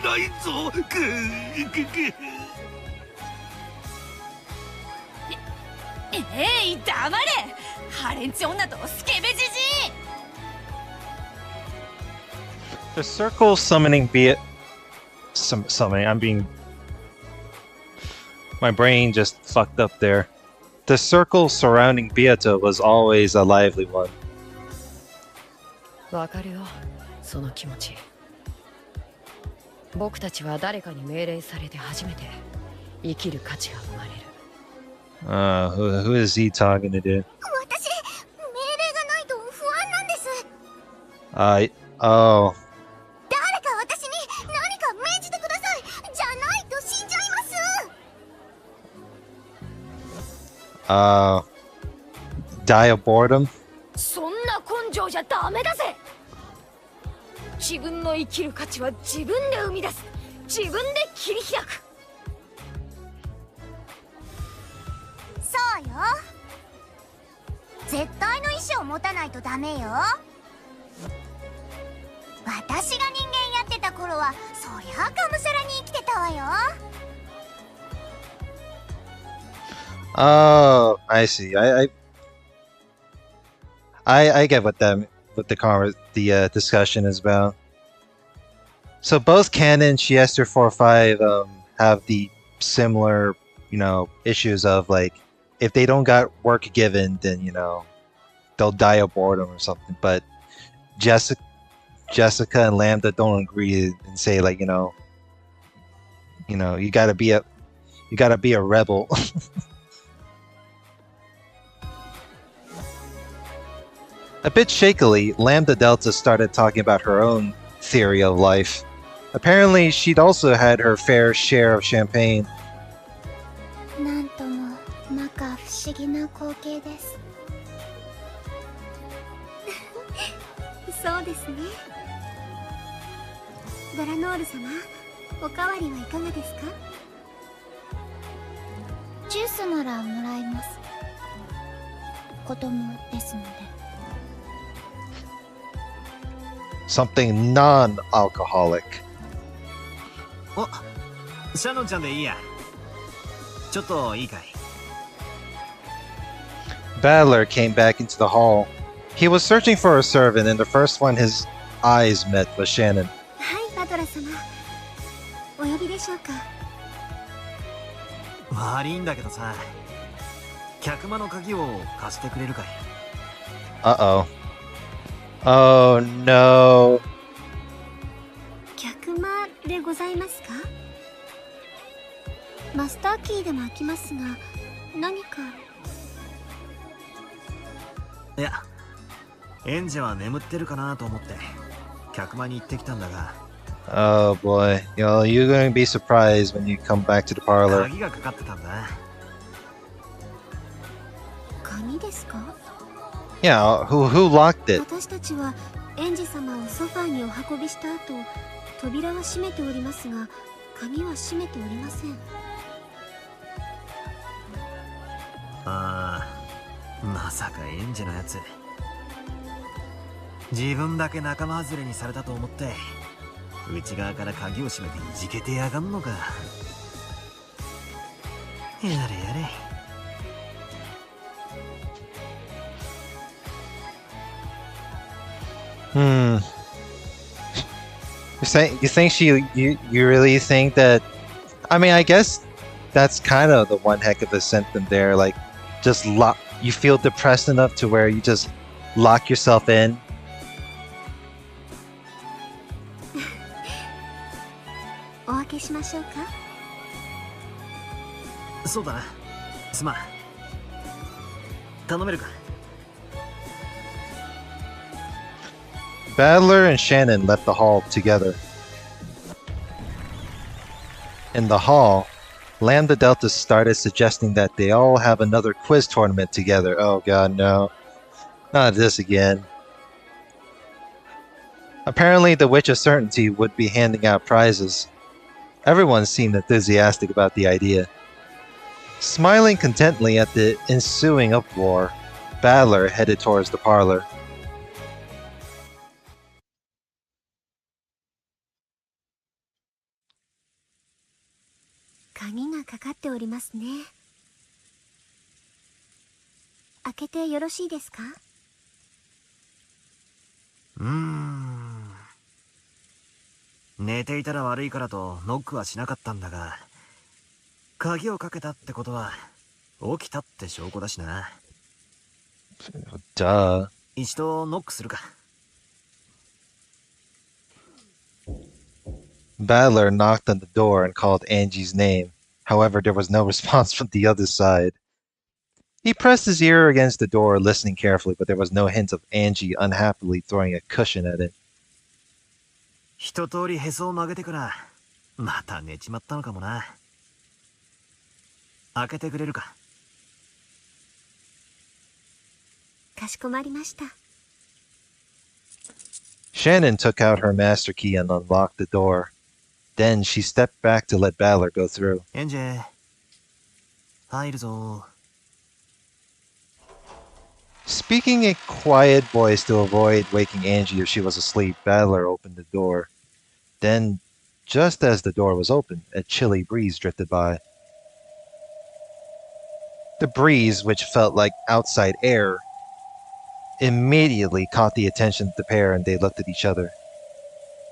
ないぞ。黙れ。ハレンチ女とスケベジジイ。 The circle summoning summoning. I'm being. My brain just fucked up there. The circle surrounding Beato was always a lively one. わかるよ、その気持ち。僕たちは誰かに命令されて初めて生きる価値が生まれる。Who is he talking to? 私、命令がないと不安なんです。Oh. 誰か私に何か命じてください。じゃないと死んじゃいます。Die of boredom? そんな根性じゃダメだぜ。自分の生きる価値は自分で生み出す。自分で切り開く。そうよ。絶対の意志を持たないとダメよ。私が人間やってた頃はそりゃがむしゃらに生きてたわよ。Oh, I see. I get what the discussion is about. So both Canon and Chester 4-5 have the similar, issues of like if they don't got work given, then they'll die of boredom or something. But Jessica and Lambda don't agree and say like you gotta be a rebel. A bit shakily, Lambda Delta started talking about her own theory of life. Apparently, she'd also had her fair share of champagne. なんとも摩訶不思議な光景です。そうですね。ドラノール様、おかわりはいかがですか？ジュースならもらいます。子供ですので。Something non-alcoholic. お、シャノンちゃんでいいや。ちょっといいかい。Battler came back into the hall. He was searching for a servant, and the first one his eyes met was Shannon. はい、バトラ様。お呼びでしょうか。悪いんだけどさ、客間の鍵を貸してくれるかい。Uh-oh. Oh no. 客間でございますか？マスターキーでも開きますが、何か。いや、エンジェは眠ってるかなと思って客間に行ってきたんだが。Oh boy. You're going to be surprised when you come back to the parlor. 鍵がかかってたんだ。鍵ですか？ Yeah, who locked it? 私たちはエンジ様をソファーにお運びした後、扉は閉めておりますが、鍵は閉めておりません。ああ、まさかエンジェのやつ。自分だけ仲間外れにされたと思って、内側から鍵を閉めていじけてやがんのか。やれやれ。Hmm. You think you really think that? I mean, I guess that's kind of the one heck of a symptom there. Like, just lock. You feel depressed enough to where you just lock yourself in. お開けしましょうか。そうだな。すまん。頼めるか。Battler and Shannon left the hall together. In the hall, Lambda Delta started suggesting that they all have another quiz tournament together. Oh god, no. Not this again. Apparently, the Witch of Certainty would be handing out prizes. Everyone seemed enthusiastic about the idea. Smiling contently at the ensuing uproar, Battler headed towards the parlor. 鍵がかかっておりますね。開けてよろしいですか？寝ていたら悪いからとノックはしなかったんだが、鍵をかけたってことは起きたって証拠だしな。Duh. 一度ノックするか。Battler knocked on the door and called Angie's name. However, there was no response from the other side. He pressed his ear against the door, listening carefully, but there was no hint of Angie unhappily throwing a cushion at it. 一通りへそを曲げてからまた寝ちまったのかもな。開けてくれるか。かしこまりました。Shannon took out her master key and unlocked the door. Then she stepped back to let Battler go through. エンジェ入るぞ。Speaking a quiet voice to avoid waking Angie if she was asleep, Battler opened the door. Then, just as the door was open, a chilly breeze drifted by. The breeze, which felt like outside air, immediately caught the attention of the pair and they looked at each other.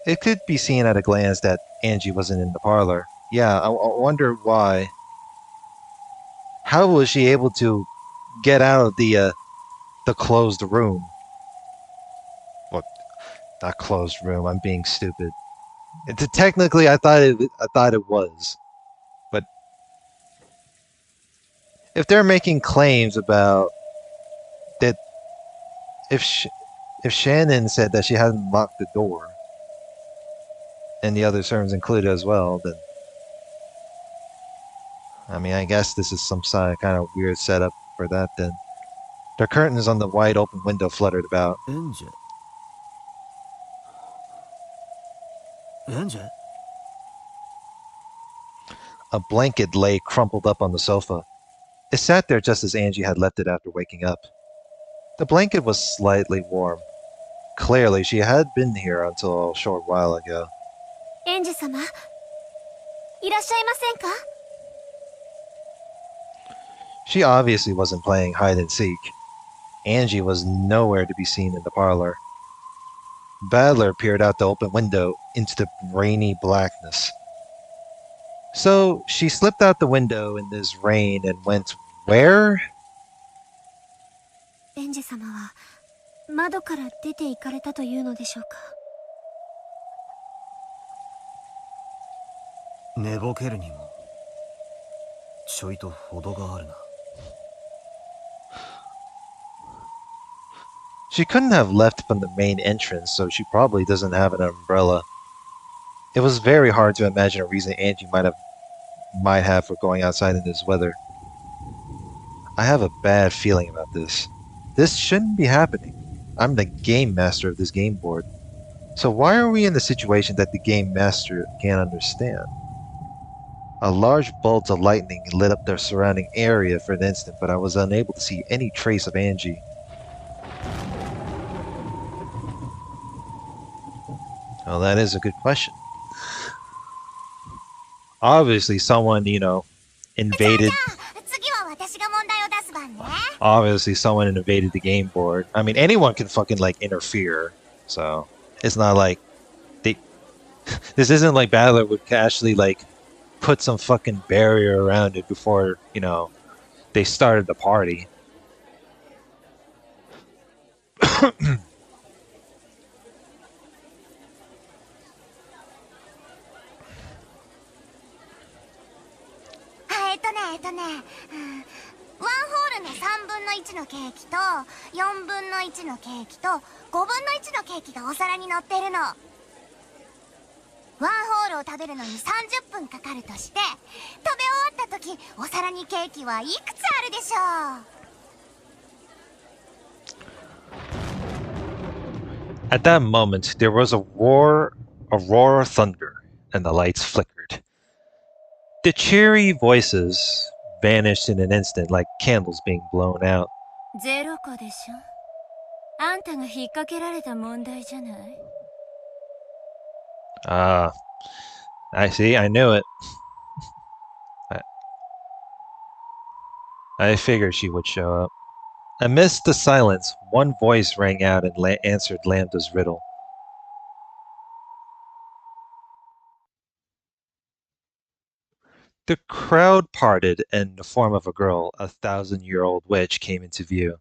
It could be seen at a glance that Angie wasn't in the parlor. Yeah, I wonder why. How was she able to get out of the closed room? What? Not closed room. I'm being stupid. Technically, I thought it was, but if they're making claims about that, if Shannon said that she hadn't locked the door, and the other servants included as well, then I mean, I guess this is some kind of weird setup for that then. The curtains on the wide open window fluttered about. エンジェエンジェ A blanket lay crumpled up on the sofa. It sat there just as Angie had left it after waking up. The blanket was slightly warm. Clearly, she had been here until a short while ago. エンジ様、いらっしゃいませんか？ She obviously wasn't playing hide and seek. Angie was nowhere to be seen in the parlor. Battler peered out the open window into the rainy blackness. So she slipped out the window in this rain and went where? エンジ様は窓から出て行かれたというのでしょうか？寝ぼけるにもちょいと程があるな。She couldn't have left from the main entrance, so she probably doesn't have an umbrella. It was very hard to imagine a reason Angie might have for going outside in this weather. I have a bad feeling about this. This shouldn't be happening. I'm the game master of this game board. So why are we in the situation that the game master can't understand? A large bolt of lightning lit up the surrounding area for an instant, but I was unable to see any trace of Angie. Well, that is a good question. Obviously, someone, invaded obviously someone invaded the game board. I mean, anyone can fucking like interfere. So it's not like they. This isn't like Battler would actually like put some fucking barrier around it before they started the party.ワンホールの3分の1のケーキと4分の1のケーキと5分の1のケーキがお皿に乗ってるの。ワンホールを食べるのに30分かかるとして、食べ終わった時お皿にケーキはいくつあるでしょう。 At that moment, there was a roar of thunder, and the lights flickered. The cheery voices vanished in an instant, like candles being blown out. 0個でしょ。あんたが引っ掛けられた問題じゃない。Ah, I see. I knew it. I figured she would show up. Amidst the silence, one voice rang out and answered Lambda's riddle. The crowd parted, and in the form of a girl, a 1,000-year-old witch, came into view.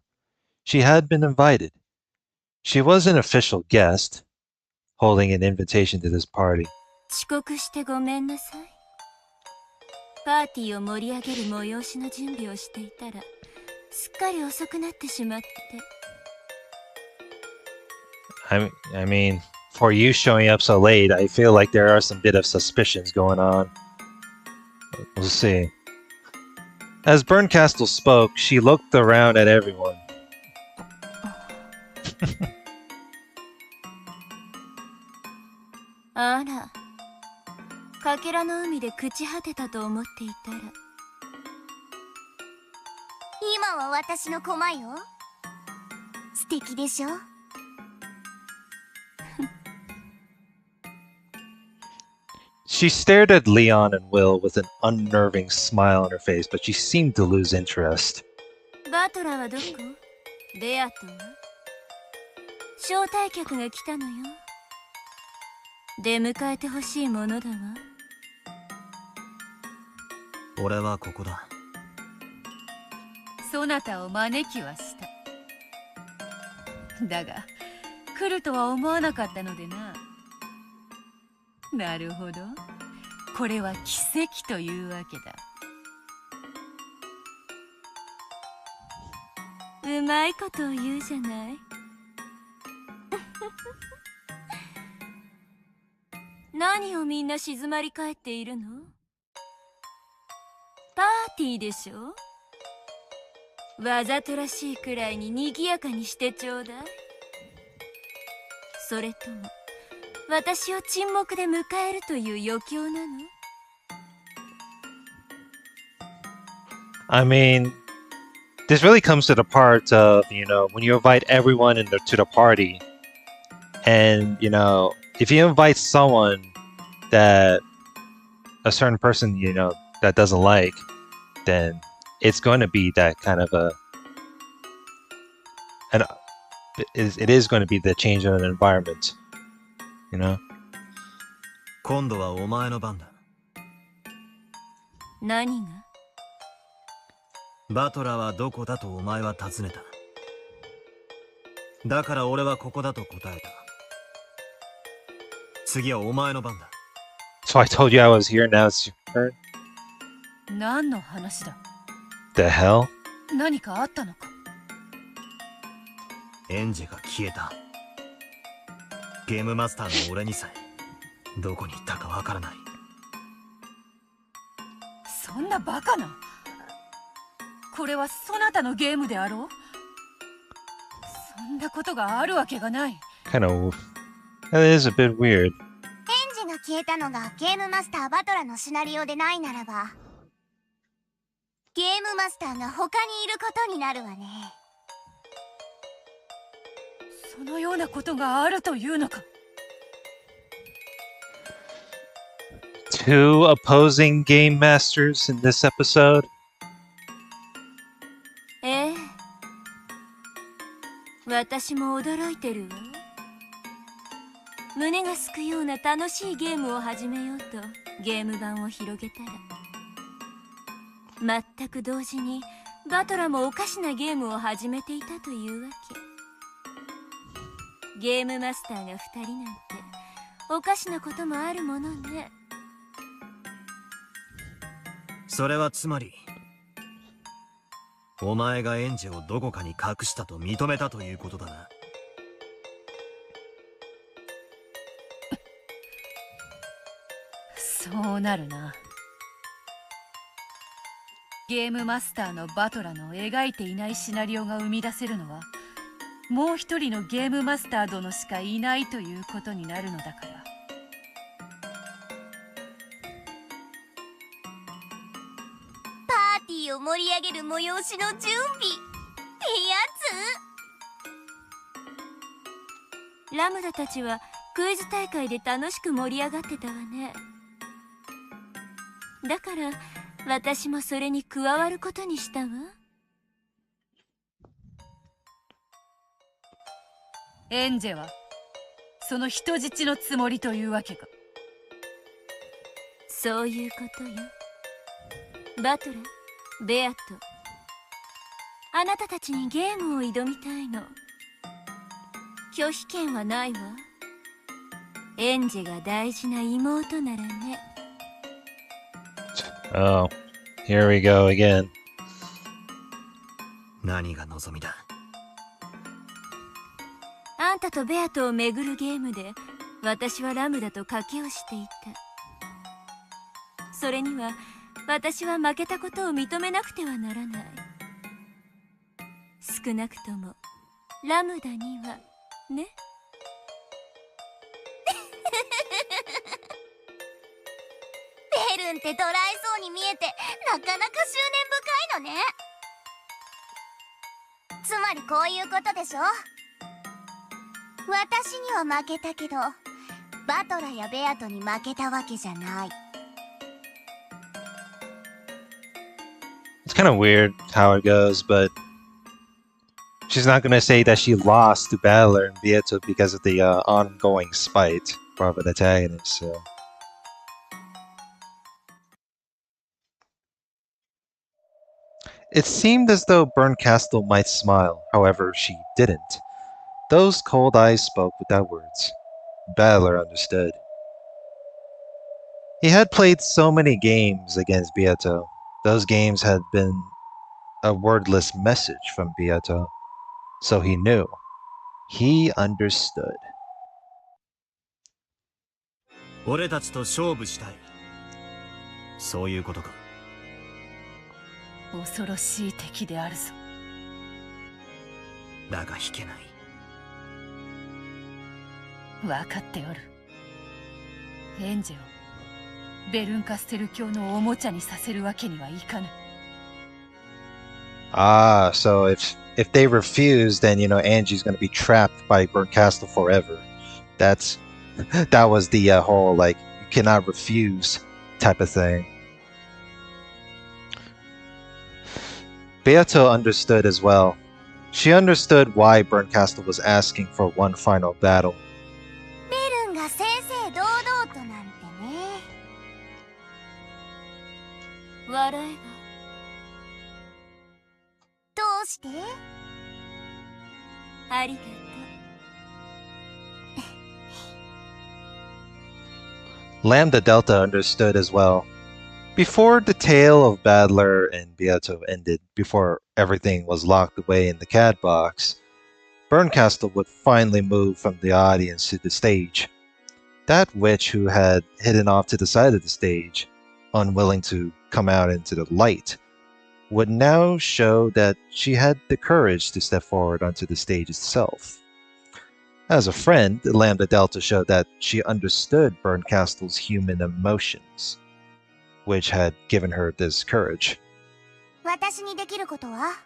She had been invited. She was an official guest, holding an invitation to this party. 遅刻してごめんなさい。パーティーを盛り上げる催しの準備をしていたら、すっかり遅くなってしまって。I mean, for you showing up so late, I feel like there are some bit of suspicions going on. We'll see. As Berncastle spoke, she looked around at everyone. あら、かけらの海で朽ち果てたと思っていたら。今は私の駒よ。素敵でしょ。She stared at Leon and Will with an unnerving smile on her face, but she seemed to lose interest. バトラーはどこ？ベアとは？招待客が来たのよ。出迎えてほしいものだわ。俺はここだ。そなたを招きはした。だが、来るとは思わなかったのでな。なるほど。これは奇跡というわけだ。うまいことを言うじゃない。何をみんな静まり返っているの？パーティーでしょ？わざとらしいくらいに賑やかにしてちょうだい。それとも私を沈黙で迎えるという余興なの？ I mean, this really comes to the part of, when you invite everyone to the party, and, if you invite someone that a certain person, that doesn't like, then it's going to be that kind of it is going to be the change in an environment, 今度はお前の番だ。何が？バトラーはどこだとお前は尋ねた。だから俺はここだと答えた。次はお前の番だ。So I told you I was here, now it's your turn. 何の話だ？ The hell? 何かあったのか？エンジェが消えた。ゲームマスターの俺にさえどこに行ったかわからない。そんなバカな。これはそなたのゲームであろう？そんなことがあるわけがない。Kind of. That is a bit weird. エンジが消えたのがゲームマスターバトラのシナリオでないならば、ゲームマスターが他にいることになるわね。そのようなことがあるというのか。Two opposing game masters in this episode. ええ、私も驚いてるわ。胸がすくような楽しいゲームを始めようとゲーム版を広げたら、全く同時にバトラもおかしなゲームを始めていたというわけ。ゲームマスターが2人なんておかしなこともあるものね。それはつまりお前がエンジェをどこかに隠したと認めたということだな。そうなるな。ゲームマスターのバトラの描いていないシナリオが生み出せるのは、もう一人のゲームマスター殿しかいないということになるのだから。パーティーを盛り上げる催しの準備ってやつ？ラムダたちはクイズ大会で楽しく盛り上がってたわね。だから私もそれに加わることにしたわ。エンジェはその人質のつもりというわけか。そういうことよ。バトラ、ベアとあなたたちにゲームを挑みたいの。拒否権はないわ。エンジェが大事な妹ならね。Oh, here we go again. 何が望みだ？あんたとベアトを巡るゲームで私はラムダと賭けをしていた。それには私は負けたことを認めなくてはならない。少なくともラムダにはね。ベルンってドライそうに見えてなかなか執念深いのね。つまりこういうことでしょ。私には負けたけどバトラやベアトに負けたわけじゃない。 It's kind of weird how it goes, but she's not going to say that she lost to Battler and Vieto because of the ongoing spite of an antagonist. So. It seemed as though Berncastle might smile, however, she didn't. Those cold eyes spoke without words. Battler understood. He had played so many games against Vieto. Those games had been a wordless message from Vieto. So he knew. He understood. 俺たちと勝負したい。そういうことか。恐ろしい敵であるぞ。だが引けない。分かっておる。エンジェをベルンカステル教のおもちゃにさせるわけにはいかぬ。Ah, so if they refuse, then Angie's gonna be trapped by Berncastle forever. That was the whole like you cannot refuse type of thing. Beato understood as well. She understood why Berncastle was asking for one final battle. ベルンが正々堂々となんてね。笑えば。どうして？ありがとう。Lambda Delta understood as well. Before the tale of Battler and Beato ended, before everything was locked away in the CAD box, Berncastle would finally move from the audience to the stage. That witch who had hidden off to the side of the stage, unwilling to come out into the light, would now show that she had the courage to step forward onto the stage itself. As a friend, Lambda Delta showed that she understood Berncastle's human emotions, which had given her this courage. 私にできることは？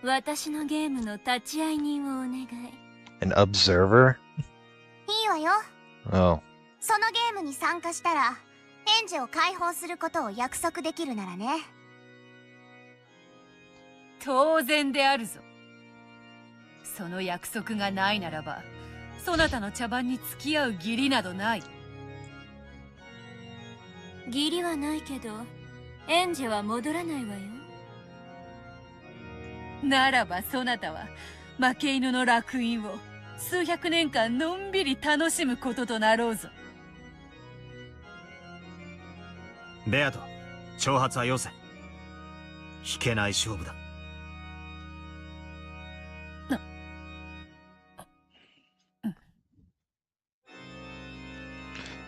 私のゲームの立ち会い人をお願い。An observer? いいわよ。Oh. そのゲームに参加したらエンジェを解放することを約束できるならね。当然であるぞ。その約束がないならば、そなたの茶番に付き合う義理などない。義理はないけど、エンジェは戻らないわよ。ならばそなたは負け犬の烙印を数百年間のんびり楽しむこととなろうぞ。ベアト、挑発はよせ。引けない勝負だ。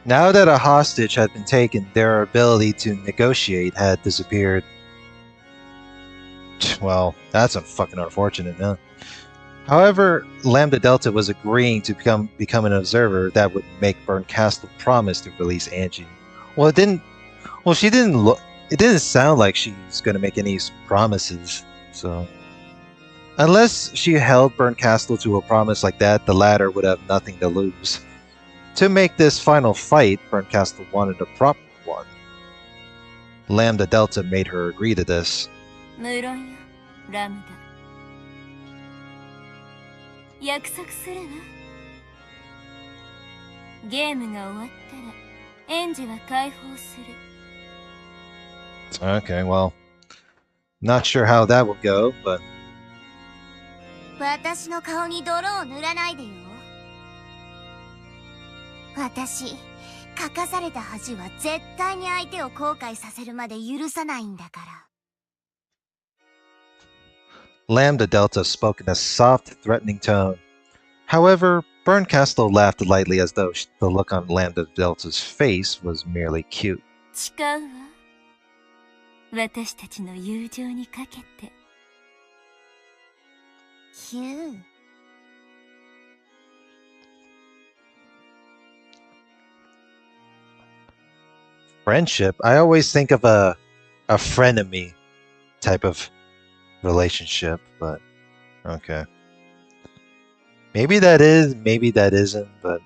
Now that a hostage had been taken, their ability to negotiate had disappeared. Well, that's fucking unfortunate, huh? However, Lambda Delta was agreeing to become an observer that would make Castle promise to release Angie. Well, it didn't. Well, she didn't look. It didn't sound like she's gonna make any promises. So, unless she held Castle to a promise like that, the latter would have nothing to lose. To make this final fight, Castle wanted a proper one. Lambda Delta made her agree to this. 無論よ、ラムダ。約束するわ。ゲームが終わったら、エンジは解放する。Okay, well, not sure how that will go, but 私の顔に泥を塗らないでよ。私、書かされた恥は絶対に相手を後悔させるまで許さないんだから。Lambda Delta spoke in a soft, threatening tone. However, Castle laughed lightly as though the look on Lambda Delta's face was merely cute. 誓うわ。私たちの友情にかけて。ヒュー。Friendship? I always think of a frenemy type of relationship, but okay. Maybe that is, maybe that isn't, but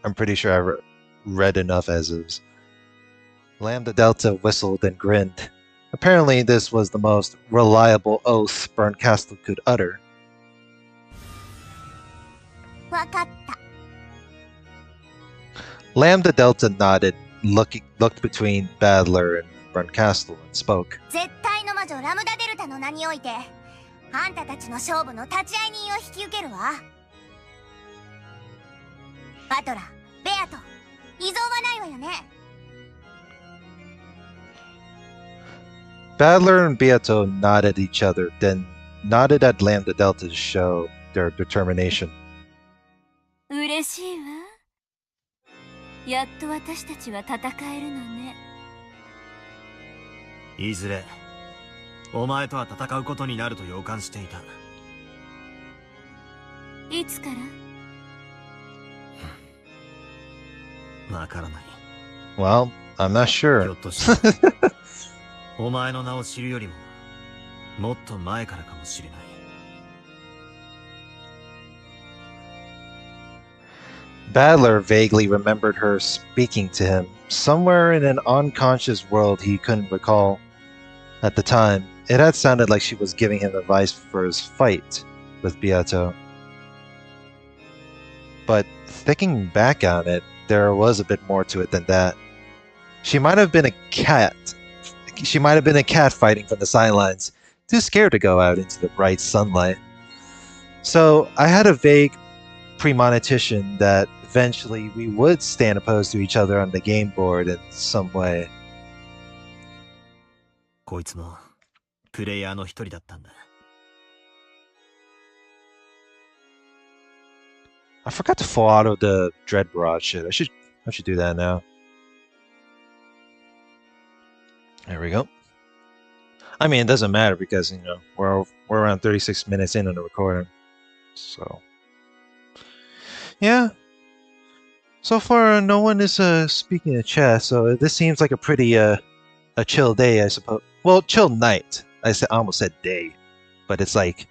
I'm pretty sure I read enough as is. Lambda Delta whistled and grinned. Apparently this was the most reliable oath Castle could utter. わかった。Lambda Delta nodded, looked between Badler and Castle and spoke. 絶対の魔女ラムダデルタの名において、あんたたちの勝負の立ち会い人を引き受けるわ。バトラ、ベアト、異存はないわよね。Badler and Beato nodded at each other, then nodded at Lambda Delta to show their determination. 嬉しいわ。やっと私たちは戦えるのね。いずれお前とは戦うことになると予感していた。いつから？わからない。Well, I'm not sure. ひょっとしてお前の名を知るよりももっと前からかもしれない。Badler vaguely remembered her speaking to him somewhere in an unconscious world he couldn't recall. At the time, it had sounded like she was giving him advice for his fight with Beato. But thinking back on it, there was a bit more to it than that. She might have been a cat. She might have been a cat fighting from the sidelines, too scared to go out into the bright sunlight. So I had a vague premonition that eventually we would stand opposed to each other on the game board in some way. こいつもプレイヤーの一人だったんだ。I forgot to full auto the Dread Barrage shit. I should do that now. There we go. I mean, it doesn't matter because, you know, we're around 36 minutes in on the recording. So, yeah. So far, no one is speaking in chat, so this seems like a pretty a chill day, I suppose. Well, chill night. I almost said day, but it's like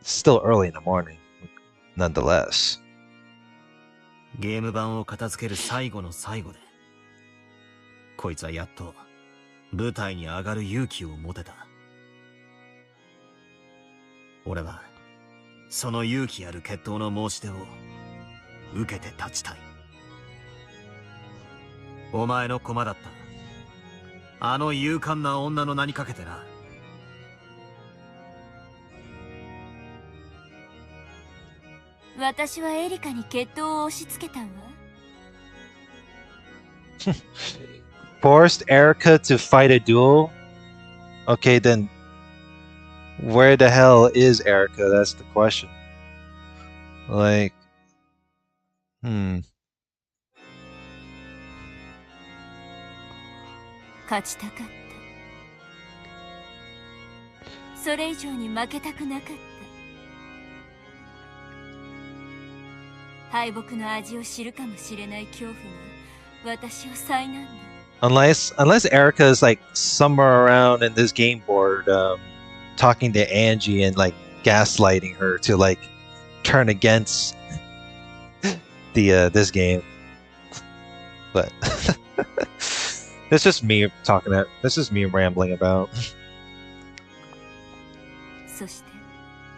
still early in the morning, nonetheless. ゲーム版を片付ける最後の最後で、こいつはやっと舞台に上がる勇気を持てた。俺はその勇気ある決闘の申し出を受けて立ちたい。お前の駒だったあの勇敢な女の名にかけてな。私はエリカに決闘を押し付けたわ。Forced Erica to fight a duel? Okay, then where the hell is Erica? That's the question. Like, 勝ちたかった。それ以上に負けたくなかった。敗北の味を知るかもしれない恐怖が私を災難だ。unless Erica is like somewhere around in this game board, talking to Angie and like gaslighting her to like turn against the this game, but it's just me talking. This is me rambling about. そして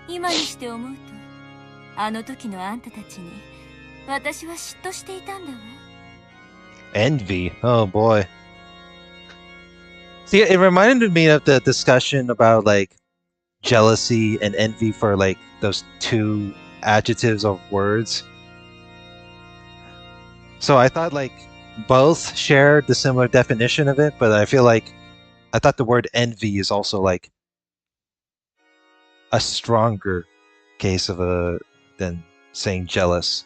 今にして思うと、あの時のあんたたちに私は嫉妬していたんだわ。Envy. Oh boy. See, it reminded me of the discussion about like jealousy and envy for like those two adjectives of words. So I thought like both shared the similar definition of it, but I feel like I thought the word envy is also like a stronger case of than saying jealous.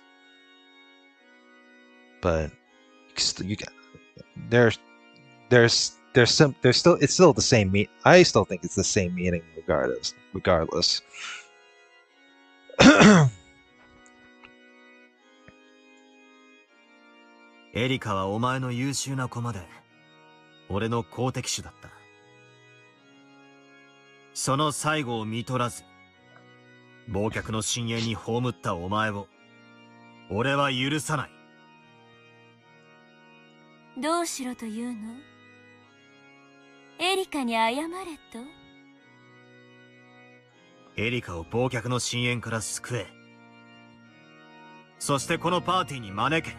But you got there's still it's still the same mean. I still think it's the same meaning regardless. エリカはお前の優秀な駒で俺の好敵手だった。その最後を見取らず忘却の深淵に葬ったお前を俺は許さない。どうしろというの？エリカに謝れと？エリカを忘却の深淵から救え。そしてこのパーティーに招け。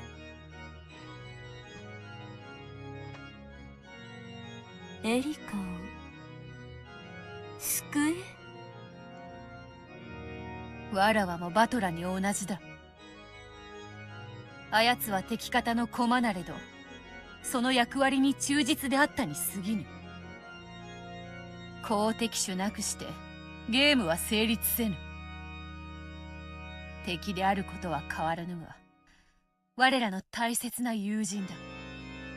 エリカを救え？わらわもバトラに同じだ。あやつは敵方の駒なれど、その役割に忠実であったに過ぎぬ。好敵手なくしてゲームは成立せぬ。敵であることは変わらぬが、我らの大切な友人だ。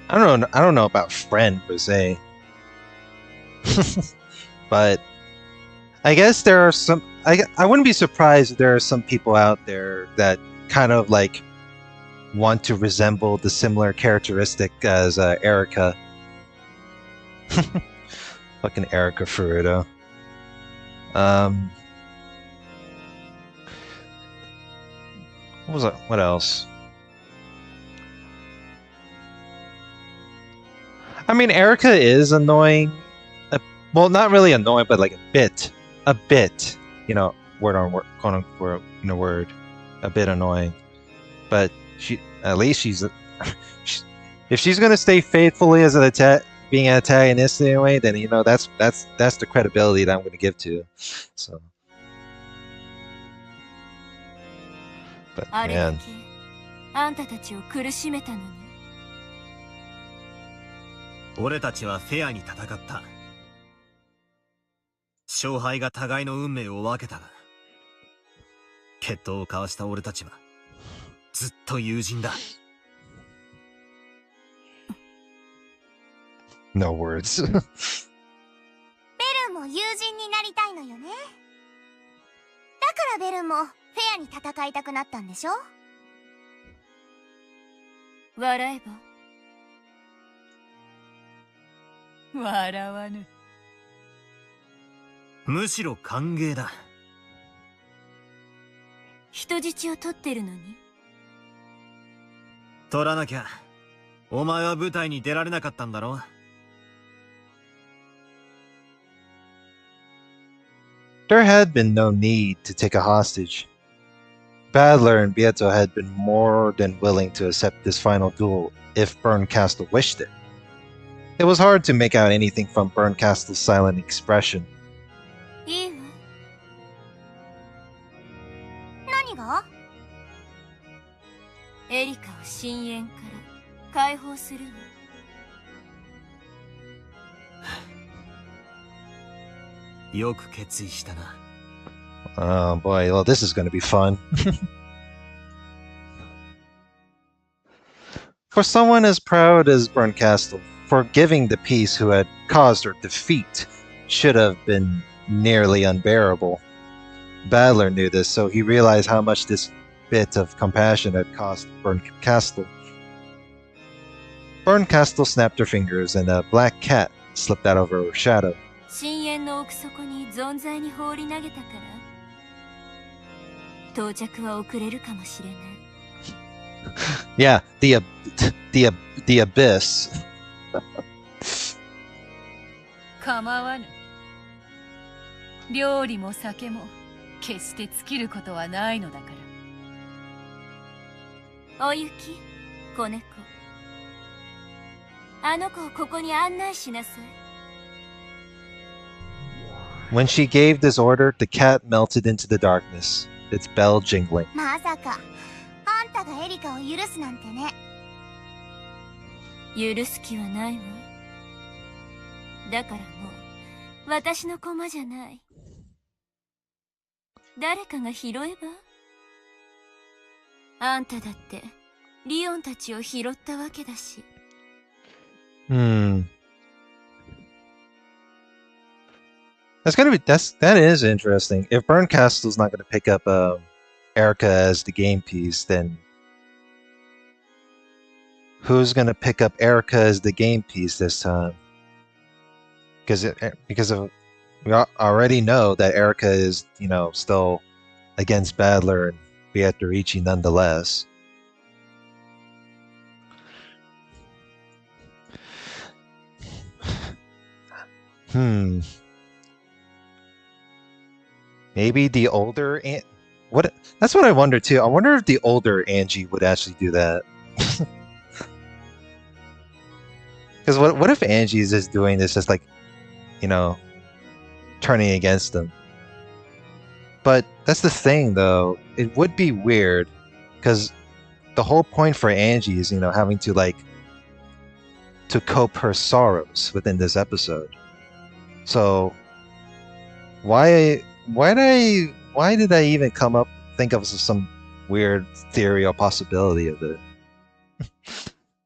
I don't know about friend per se. But I guess there are some. I wouldn't be surprised if there are some people out there that kind of like want to resemble the similar characteristic as Erica. Fucking Erica Furuto. What else? I mean, Erica is annoying. Well, not really annoying, but like a bit, you know, word on word, quote unquote, in a word, a bit annoying. But at least she's if she's gonna stay faithfully as being an antagonist anyway, then you know that's the credibility that I'm gonna give to. So, but man. あんたたちを苦しめたのに。俺たちはフェアに戦った。勝敗が互いの運命を分けたが、決闘を交わした俺たちはずっと友人だ。No words. ベルンも友人になりたいのよね。だからベルンもフェアに戦いたくなったんでしょ？笑えば？笑わぬ。むしろ歓迎だ。人質を取ってるのに？取らなきゃお前は舞台に出られなかったんだろ。There had been no need to take a hostage. Badler and Bieto had been more than willing to accept this final duel if Berncastle wished it. It was hard to make out anything from Berncastle's silent expression. いいわ。何が？エリカを深淵から解放するわ。よく決意したな。Oh boy, well this is going to be fun. For someone as proud as Berncastle, forgiving the peace who had caused her defeat should have been nearly unbearable. Badler knew this, so he realized how much this bit of compassion had cost Berncastle. Berncastle snapped her fingers and a black cat slipped out of her shadow. 深淵の奥底に存在に放り投げたから到着は遅れるかもしれない。Yeah, the abyss. 構わぬ。料理も酒も決して尽きることはないのだから。おゆき、子猫。あの子をここに案内しなさい。When she gave this order, the cat melted into the darkness, its bell jingling. まさかあんたがエリカを許すなんてね。許す気はないわ。だからもう私の駒じゃない。誰かが拾えば？あんただってリオンたちを拾ったわけだし。That is interesting. If Berncastle's not going to pick up Erica as the game piece, then who's going to pick up Erica as the game piece this time? Because we already know that Erica is, still against Badler and Beatrice nonetheless. Maybe the older that's what I wonder too. I wonder if the older Angie would actually do that. Because what if Angie is just doing this just like, turning against them? But that's the thing though. It would be weird because the whole point for Angie is, having to to cope her sorrows within this episode. So why did I even think of some weird theory or possibility of it?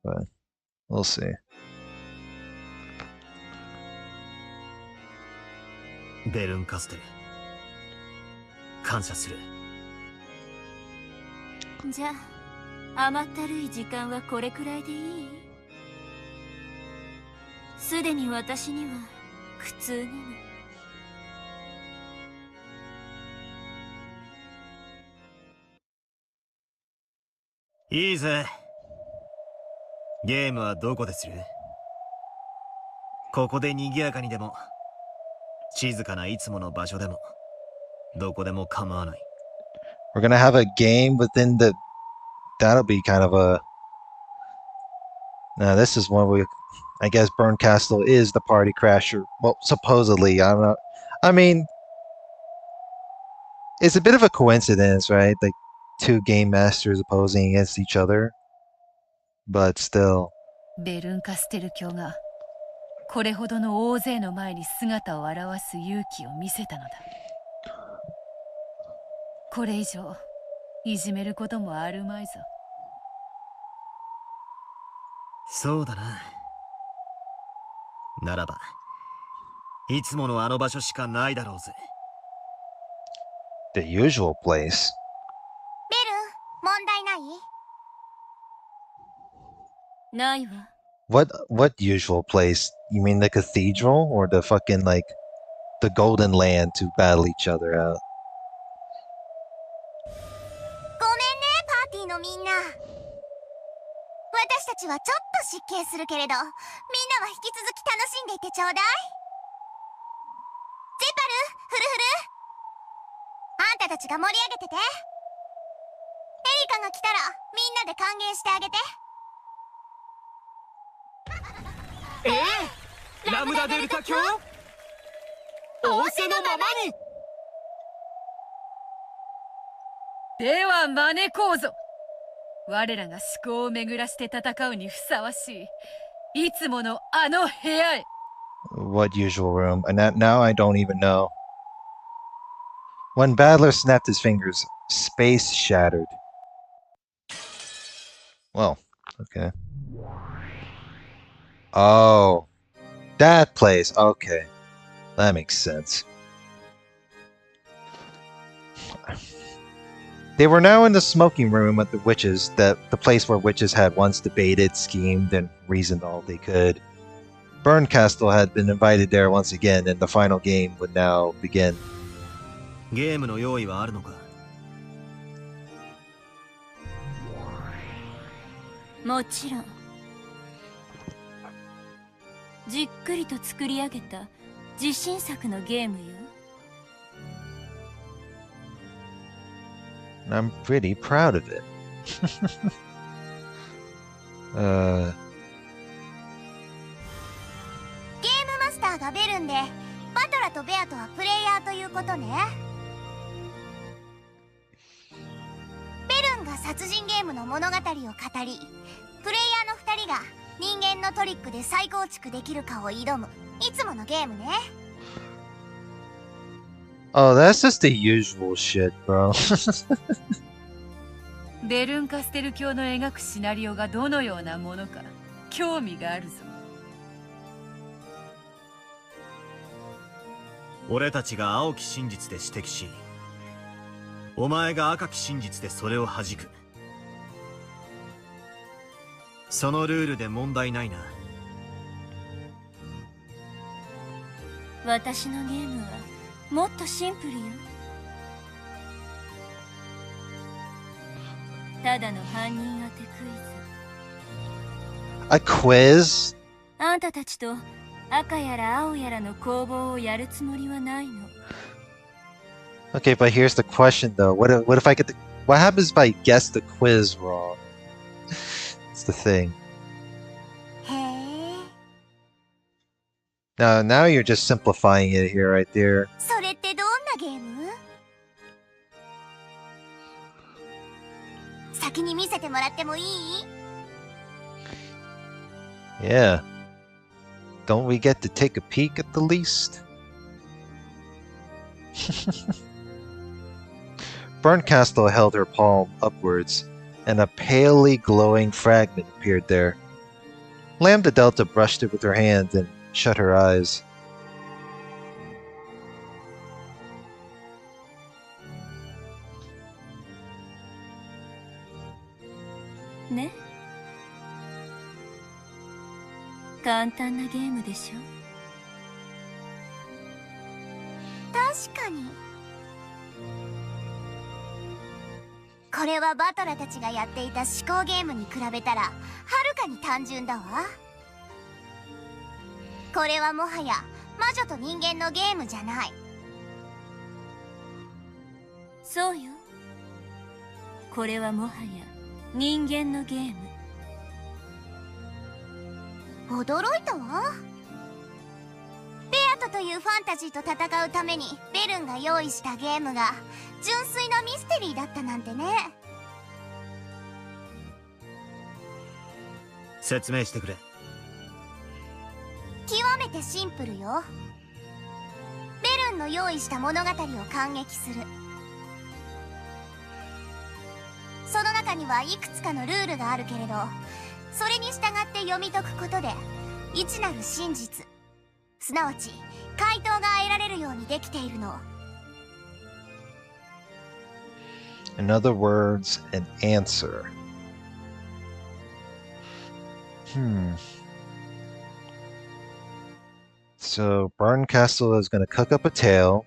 But we'll see. ベルンカステル、感謝する。じゃあ甘ったるい時間はこれくらいでいい？すでに私には苦痛なの。いいぜ。ゲームはどこでする？ここで賑やかにでも、静かないつもの場所でも、どこでも構わない。We're gonna have a game within the. That'll be kind of a. Now this is one I guess Berncastle is the party crasher. Well, supposedly, I'm not. I mean, it's a bit of a coincidence, right? Like two game masters opposing against each other, but still. ベルンカステル教がこれほどの大勢の前に姿を現す勇気を見せたのだ。これ以上いじめることもあるまいぞ。そうだな。ならば、いつものあの場所しかないだろうぜ。The usual place. ベル、問題ない？ないわ。What usual place? You mean the cathedral or the fucking the golden land to battle each other out? ごめんね、パーティーのみんな。私たちはちょっと失敬するけれど、みんなは引き続き楽しんでいてちょうだい。ゼパル、フルフル、たたちが盛り上げてて。エリカが来たらみんなで歓迎してあげて。ラムダデルタ卿、仰せのままに。では招こうぞ。我らが思考を巡らして戦うにふさわしいいつものあの部屋へ。 What usual room? And now I don't even know. When Battler snapped his fingers, space shattered. Well, okay. Oh, that place. Okay, that makes sense. They were now in the smoking room with the witches, the place where witches had once debated, schemed, and reasoned all they could. Burncastle had been invited there once again, and the final game would now begin. ゲームの用意はあるのか？もちろん。じっくりと作り上げた自信作のゲームよ。I'm pretty proud of it. ゲームマスターがベルンで、バトラとベアとはプレイヤーということね。ベルンが殺人ゲームの物語を語り、プレイヤーの2人が人間のトリックで再構築できるかを挑むいつものゲームね。Oh, that's just the usual shit, bro. ベルンカステル教の描くシナリオがどのようなものか興味があるぞ。俺たちが青き真実で指摘し、お前が赤き真実でそれを弾く。そのルールで問題ないな。私のゲームはもっとシンプルよ。ただの犯人当てクイズ。 A quiz? あんたたちと赤やら青やらの攻防をやるつもりはないの。 Okay, but here's the question though. What if I get the... What happens if I guess the quiz wrong? It's the thing. へえ。Now you're just simplifying it here, right there. それってどんなゲーム？先に見せてもらってもいい？ Yeah. Don't we get to take a peek at the least? Burncastle held her palm upwards, and a palely glowing fragment appeared there. Lambda Delta brushed it with her hand and shut her eyes. Ne? 簡単なゲームでしょ。確かに。これはバトラたちがやっていた思考ゲームに比べたらはるかに単純だわ。これはもはや魔女と人間のゲームじゃない。そうよ。これはもはや人間のゲーム。驚いたわ。ベアトというファンタジーと戦うためにベルンが用意したゲームが純粋なミステリーだったなんてね。説明してくれ。極めてシンプルよ。ベルンの用意した物語を感激する。その中にはいくつかのルールがあるけれど、それに従って読み解くことで一なる真実、すなわち回答が得られるようにできているの。 In other words, an answer. So Barncastle is going to cook up a tale.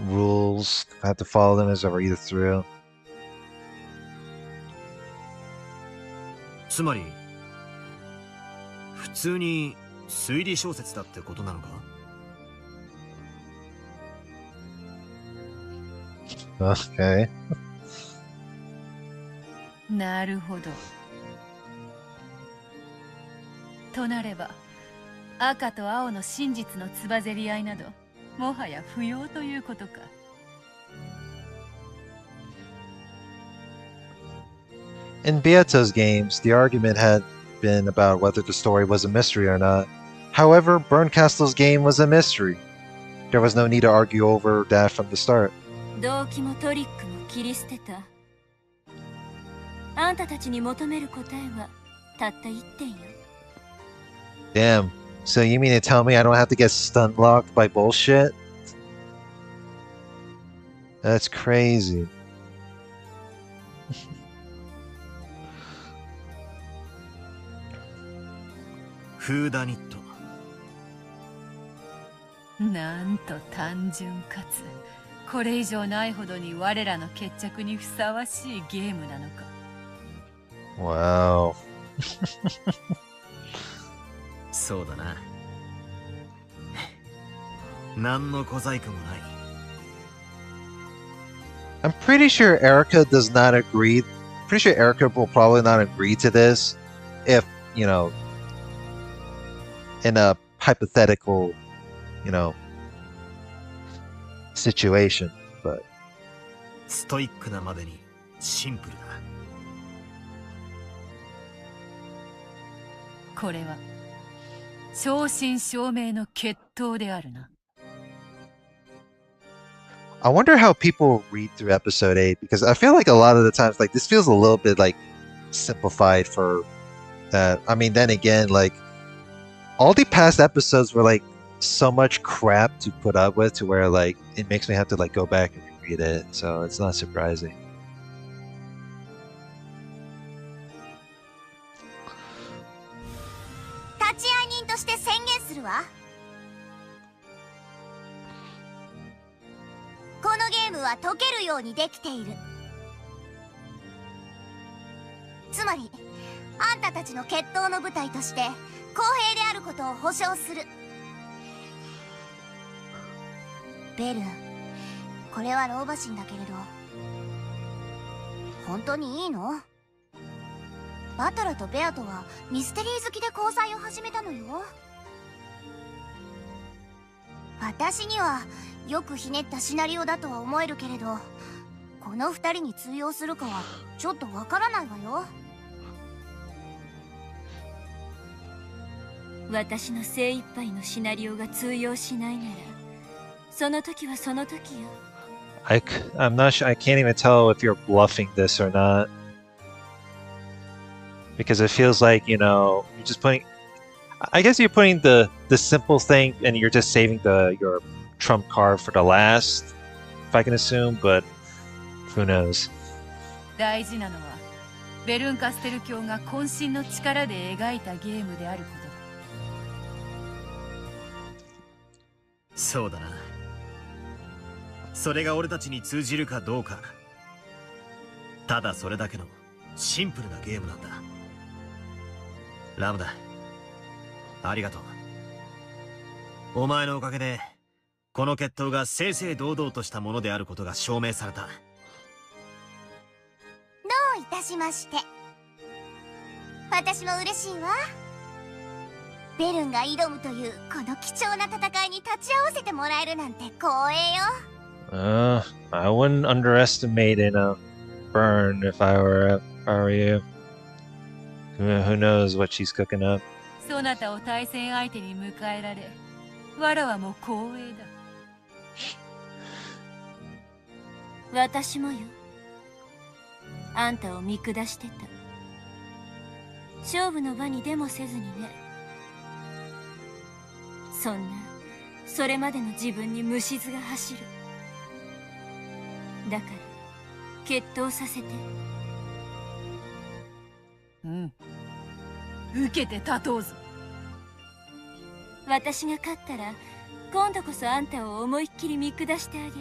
Rules, I have to follow them as I read it through. つまり普通に推理小説だってことなのか？ Okay. なるほど。となれば、赤と青の真実のつばぜり合いなど、もはや不要ということか。In Beato's games, the argument had been about whether the story was a mystery or not. However, Berncastle's game was a mystery. There was no need to argue over that from the start. 動機もトリックも切り捨てた。あんたたちに求める答えはたった一点よ。Damn. So you mean to tell me I don't have to get stun locked by bullshit? That's crazy. フーダニット。なんと単純かつこれ以上ないほどに我らの決着にふさわしいゲームなのか。Wow. そうだな。何の小細工もない。I'm pretty sure Erica does not agree. Pretty sure Erica will probably not agree to this if, you know, in a hypothetical, you know, situation, but ストイックなまでにシンプルだ。これは正真正銘の決闘であるな。I wonder how people read through episode 8 because I feel like a lot of the times like this feels a little bit like simplified for that. I mean, then again, like all the past episodes were like so much crap to put up with to where like it makes me have to like go back and reread it, so it's not surprising. 立会人として宣言するわ。このゲームは解けるようにできている。つまりあんたたちの決闘の舞台として公平であることを保証する。ベルン、これは老婆心だけれど本当にいいの？バトラとベアとはミステリー好きで交際を始めたのよ。私にはよくひねったシナリオだとは思えるけれど、この二人に通用するかはちょっとわからないわよ。私の精一杯のシナリオが通用しないなら、その時はその時よ。I'm not sure. I can't even tell if you're bluffing this or not. Because it feels like, you know, you're just putting... I guess you're putting the simple thing and you're just saving your trump card for the last, if I can assume, but who knows. 大事なのはベルンカステル教が渾身の力で描いたゲームであることだ。そうだな。それが俺たちに通じるかどうか。ただそれだけのシンプルなゲームなんだ。ラムだ、ありがとう。お前のおかげでこの決闘が正々堂々としたものであることが証明された。どういたしまして。私も嬉しいわ。ベルンが挑むというこの貴重な戦いに立ち会わせてもらえるなんて光栄よ。I wouldn't underestimate Burn if I were you. Who knows what she's cooking up. そなたを対戦相手に迎えられ、わらはもう光栄だ。私もよ。あんたを見下してた。勝負の場にでもせずにね。そんなそれまでの自分に虫唾が走る。だから決闘させて。うん、受けて立とうぞ。私が勝ったら今度こそあんたを思いっきり見下してあげる。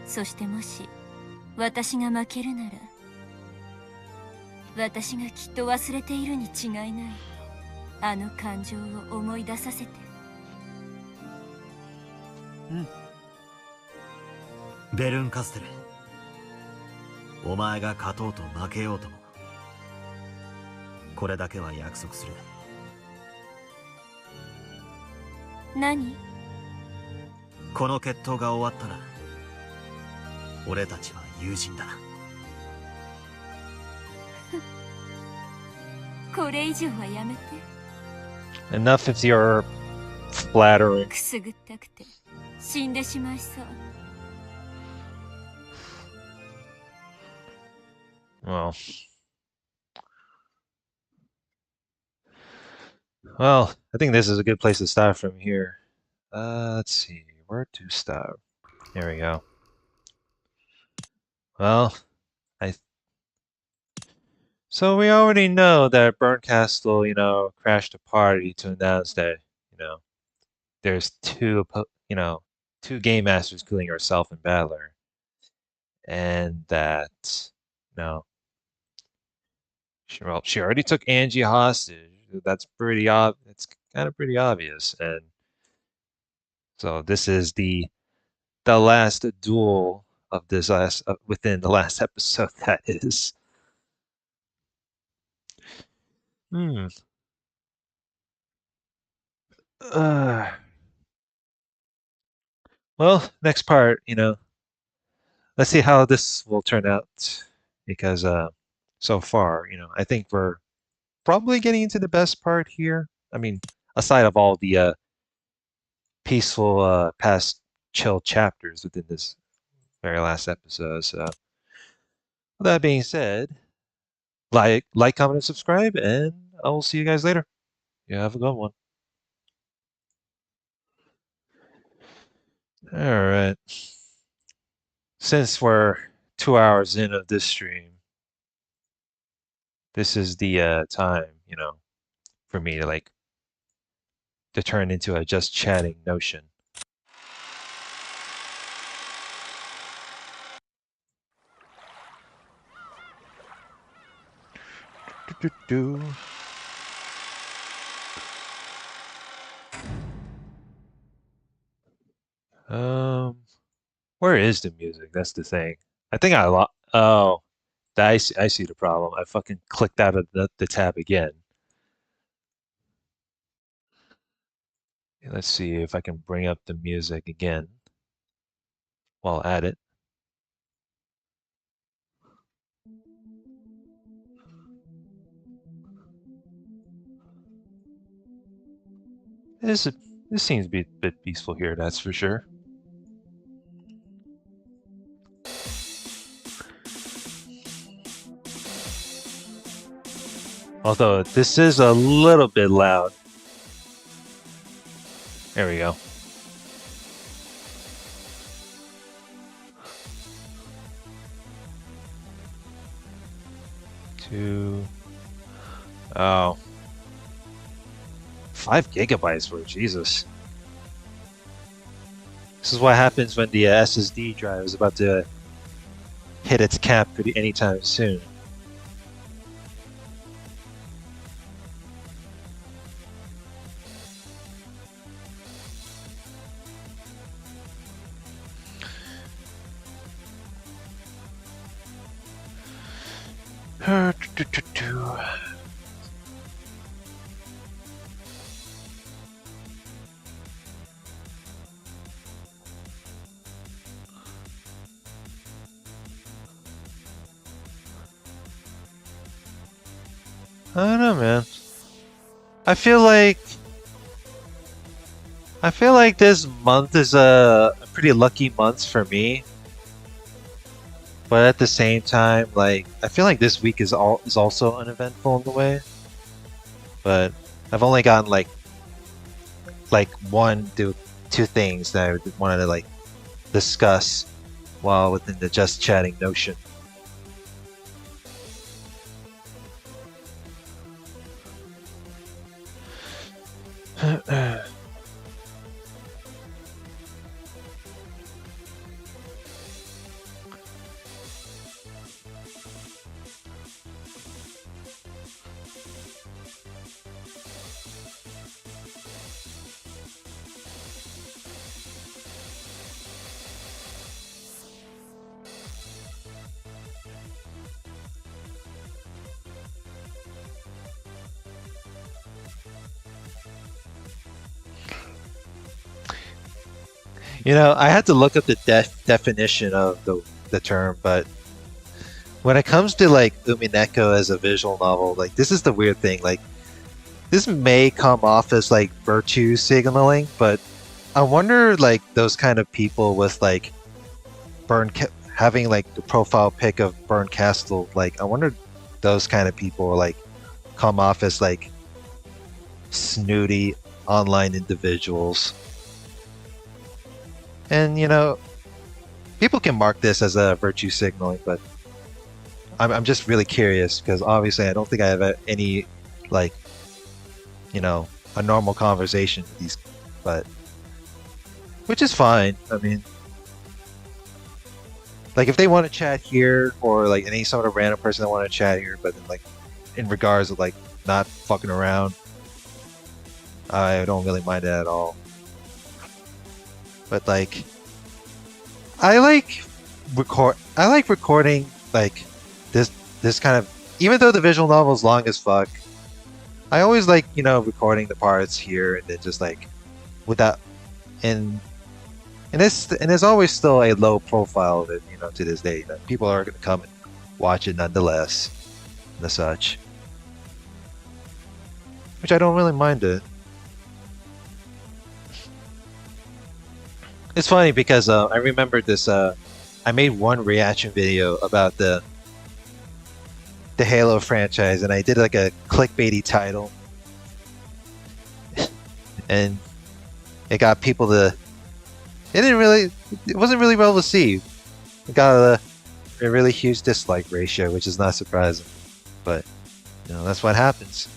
そしてもし私が負けるなら、私がきっと忘れているに違いない。あの感情を思い出させて。うん。ベルンカステル、お前が勝とうと負けようとも、これだけは約束する。何？この決闘が終わったら俺たちは友人だ。これ以上はやめて。 Enough with your flattering. くすぐったくて死んでしまいそう。 Well, I think this is a good place to start from here. Let's see, where to start? There we go. Well, so we already know that Burncastle, crashed a party to announce that, there's two game masters, including herself and Battler, and that, she already took Angie hostage. That's it's kind of pretty obvious, and so this is the last duel of this within the last episode. That is. Hmm. Well, next part, let's see how this will turn out, because so far, I think we're probably getting into the best part here. I mean, aside of all the peaceful past chill chapters within this very last episode. So that being said, like, comment, and subscribe, and I will see you guys later. You have a good one. All right. Since we're 2 hours in of this stream, this is the time, for me to turn into a just chatting notion. Where is the music? That's the thing. I think I lost. Oh, I see the problem. I fucking clicked out of the tab again. Let's see if I can bring up the music again while at it. This seems to be a bit peaceful here, that's for sure. Although this is a little bit loud. There we go. Oh. 5 gigabytes for Jesus. This is what happens when the SSD drive is about to hit its cap anytime soon. I don't know, man. I feel like this month is a pretty lucky month for me. But at the same time, I feel like this week is also uneventful in the way. But I've only gotten like 1 to 2 things that I wanted to discuss while within the just chatting notion. You know, I had to look up the definition of the term, but when it comes to like Umineko as a visual novel, like this is the weird thing. Like this may come off as like virtue signaling, but I wonder like those kind of people with like having like the profile pic of Burn Castle, like I wonder those kind of people like come off as like snooty online individuals. And you know, people can mark this as a virtue signaling, but I'm just really curious because obviously I don't think I have any like, you know, a normal conversation with these, but which is fine. I mean, like if they want to chat here or like any sort of random person that want to chat here, but then, like in regards of like not fucking around, I don't really mind it at all. But like, I like recording like this kind of, even though the visual novel is long as fuck, I always like, you know, recording the parts here and then just like without and there's always still a low profile of it, you know, to this day. You know, people are gonna come and watch it nonetheless and such. Which I don't really mind it. It's funny because I remember this. I made one reaction video about the Halo franchise, and I did like a clickbaity title, and it got people to. It wasn't really well received. It got a really huge dislike ratio, which is not surprising, but you know that's what happens.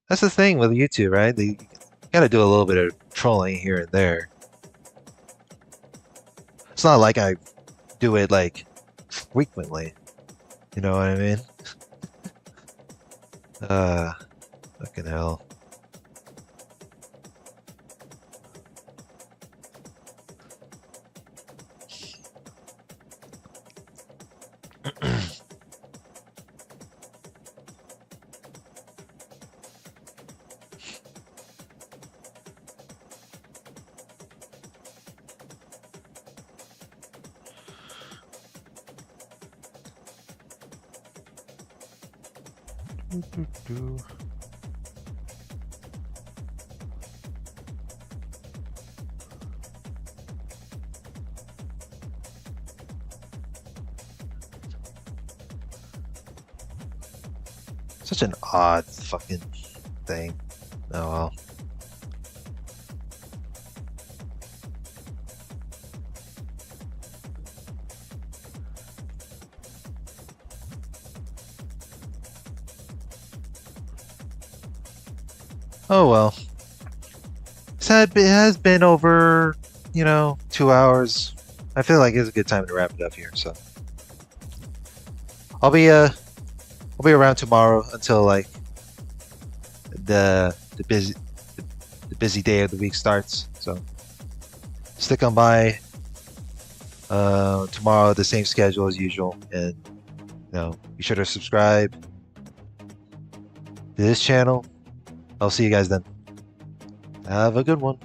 That's the thing with YouTube, right? You gotta do a little bit of trolling here and there. It's not like I do it like frequently. You know what I mean? Fucking hell. Such an odd fucking thing. Oh well. Oh well. It has been over, you know, 2 hours. I feel like it's a good time to wrap it up here, so I'll be around tomorrow until like the busy day of the week starts. So stick on by tomorrow, the same schedule as usual, and you know, be sure to subscribe to this channel. I'll see you guys then. Have a good one.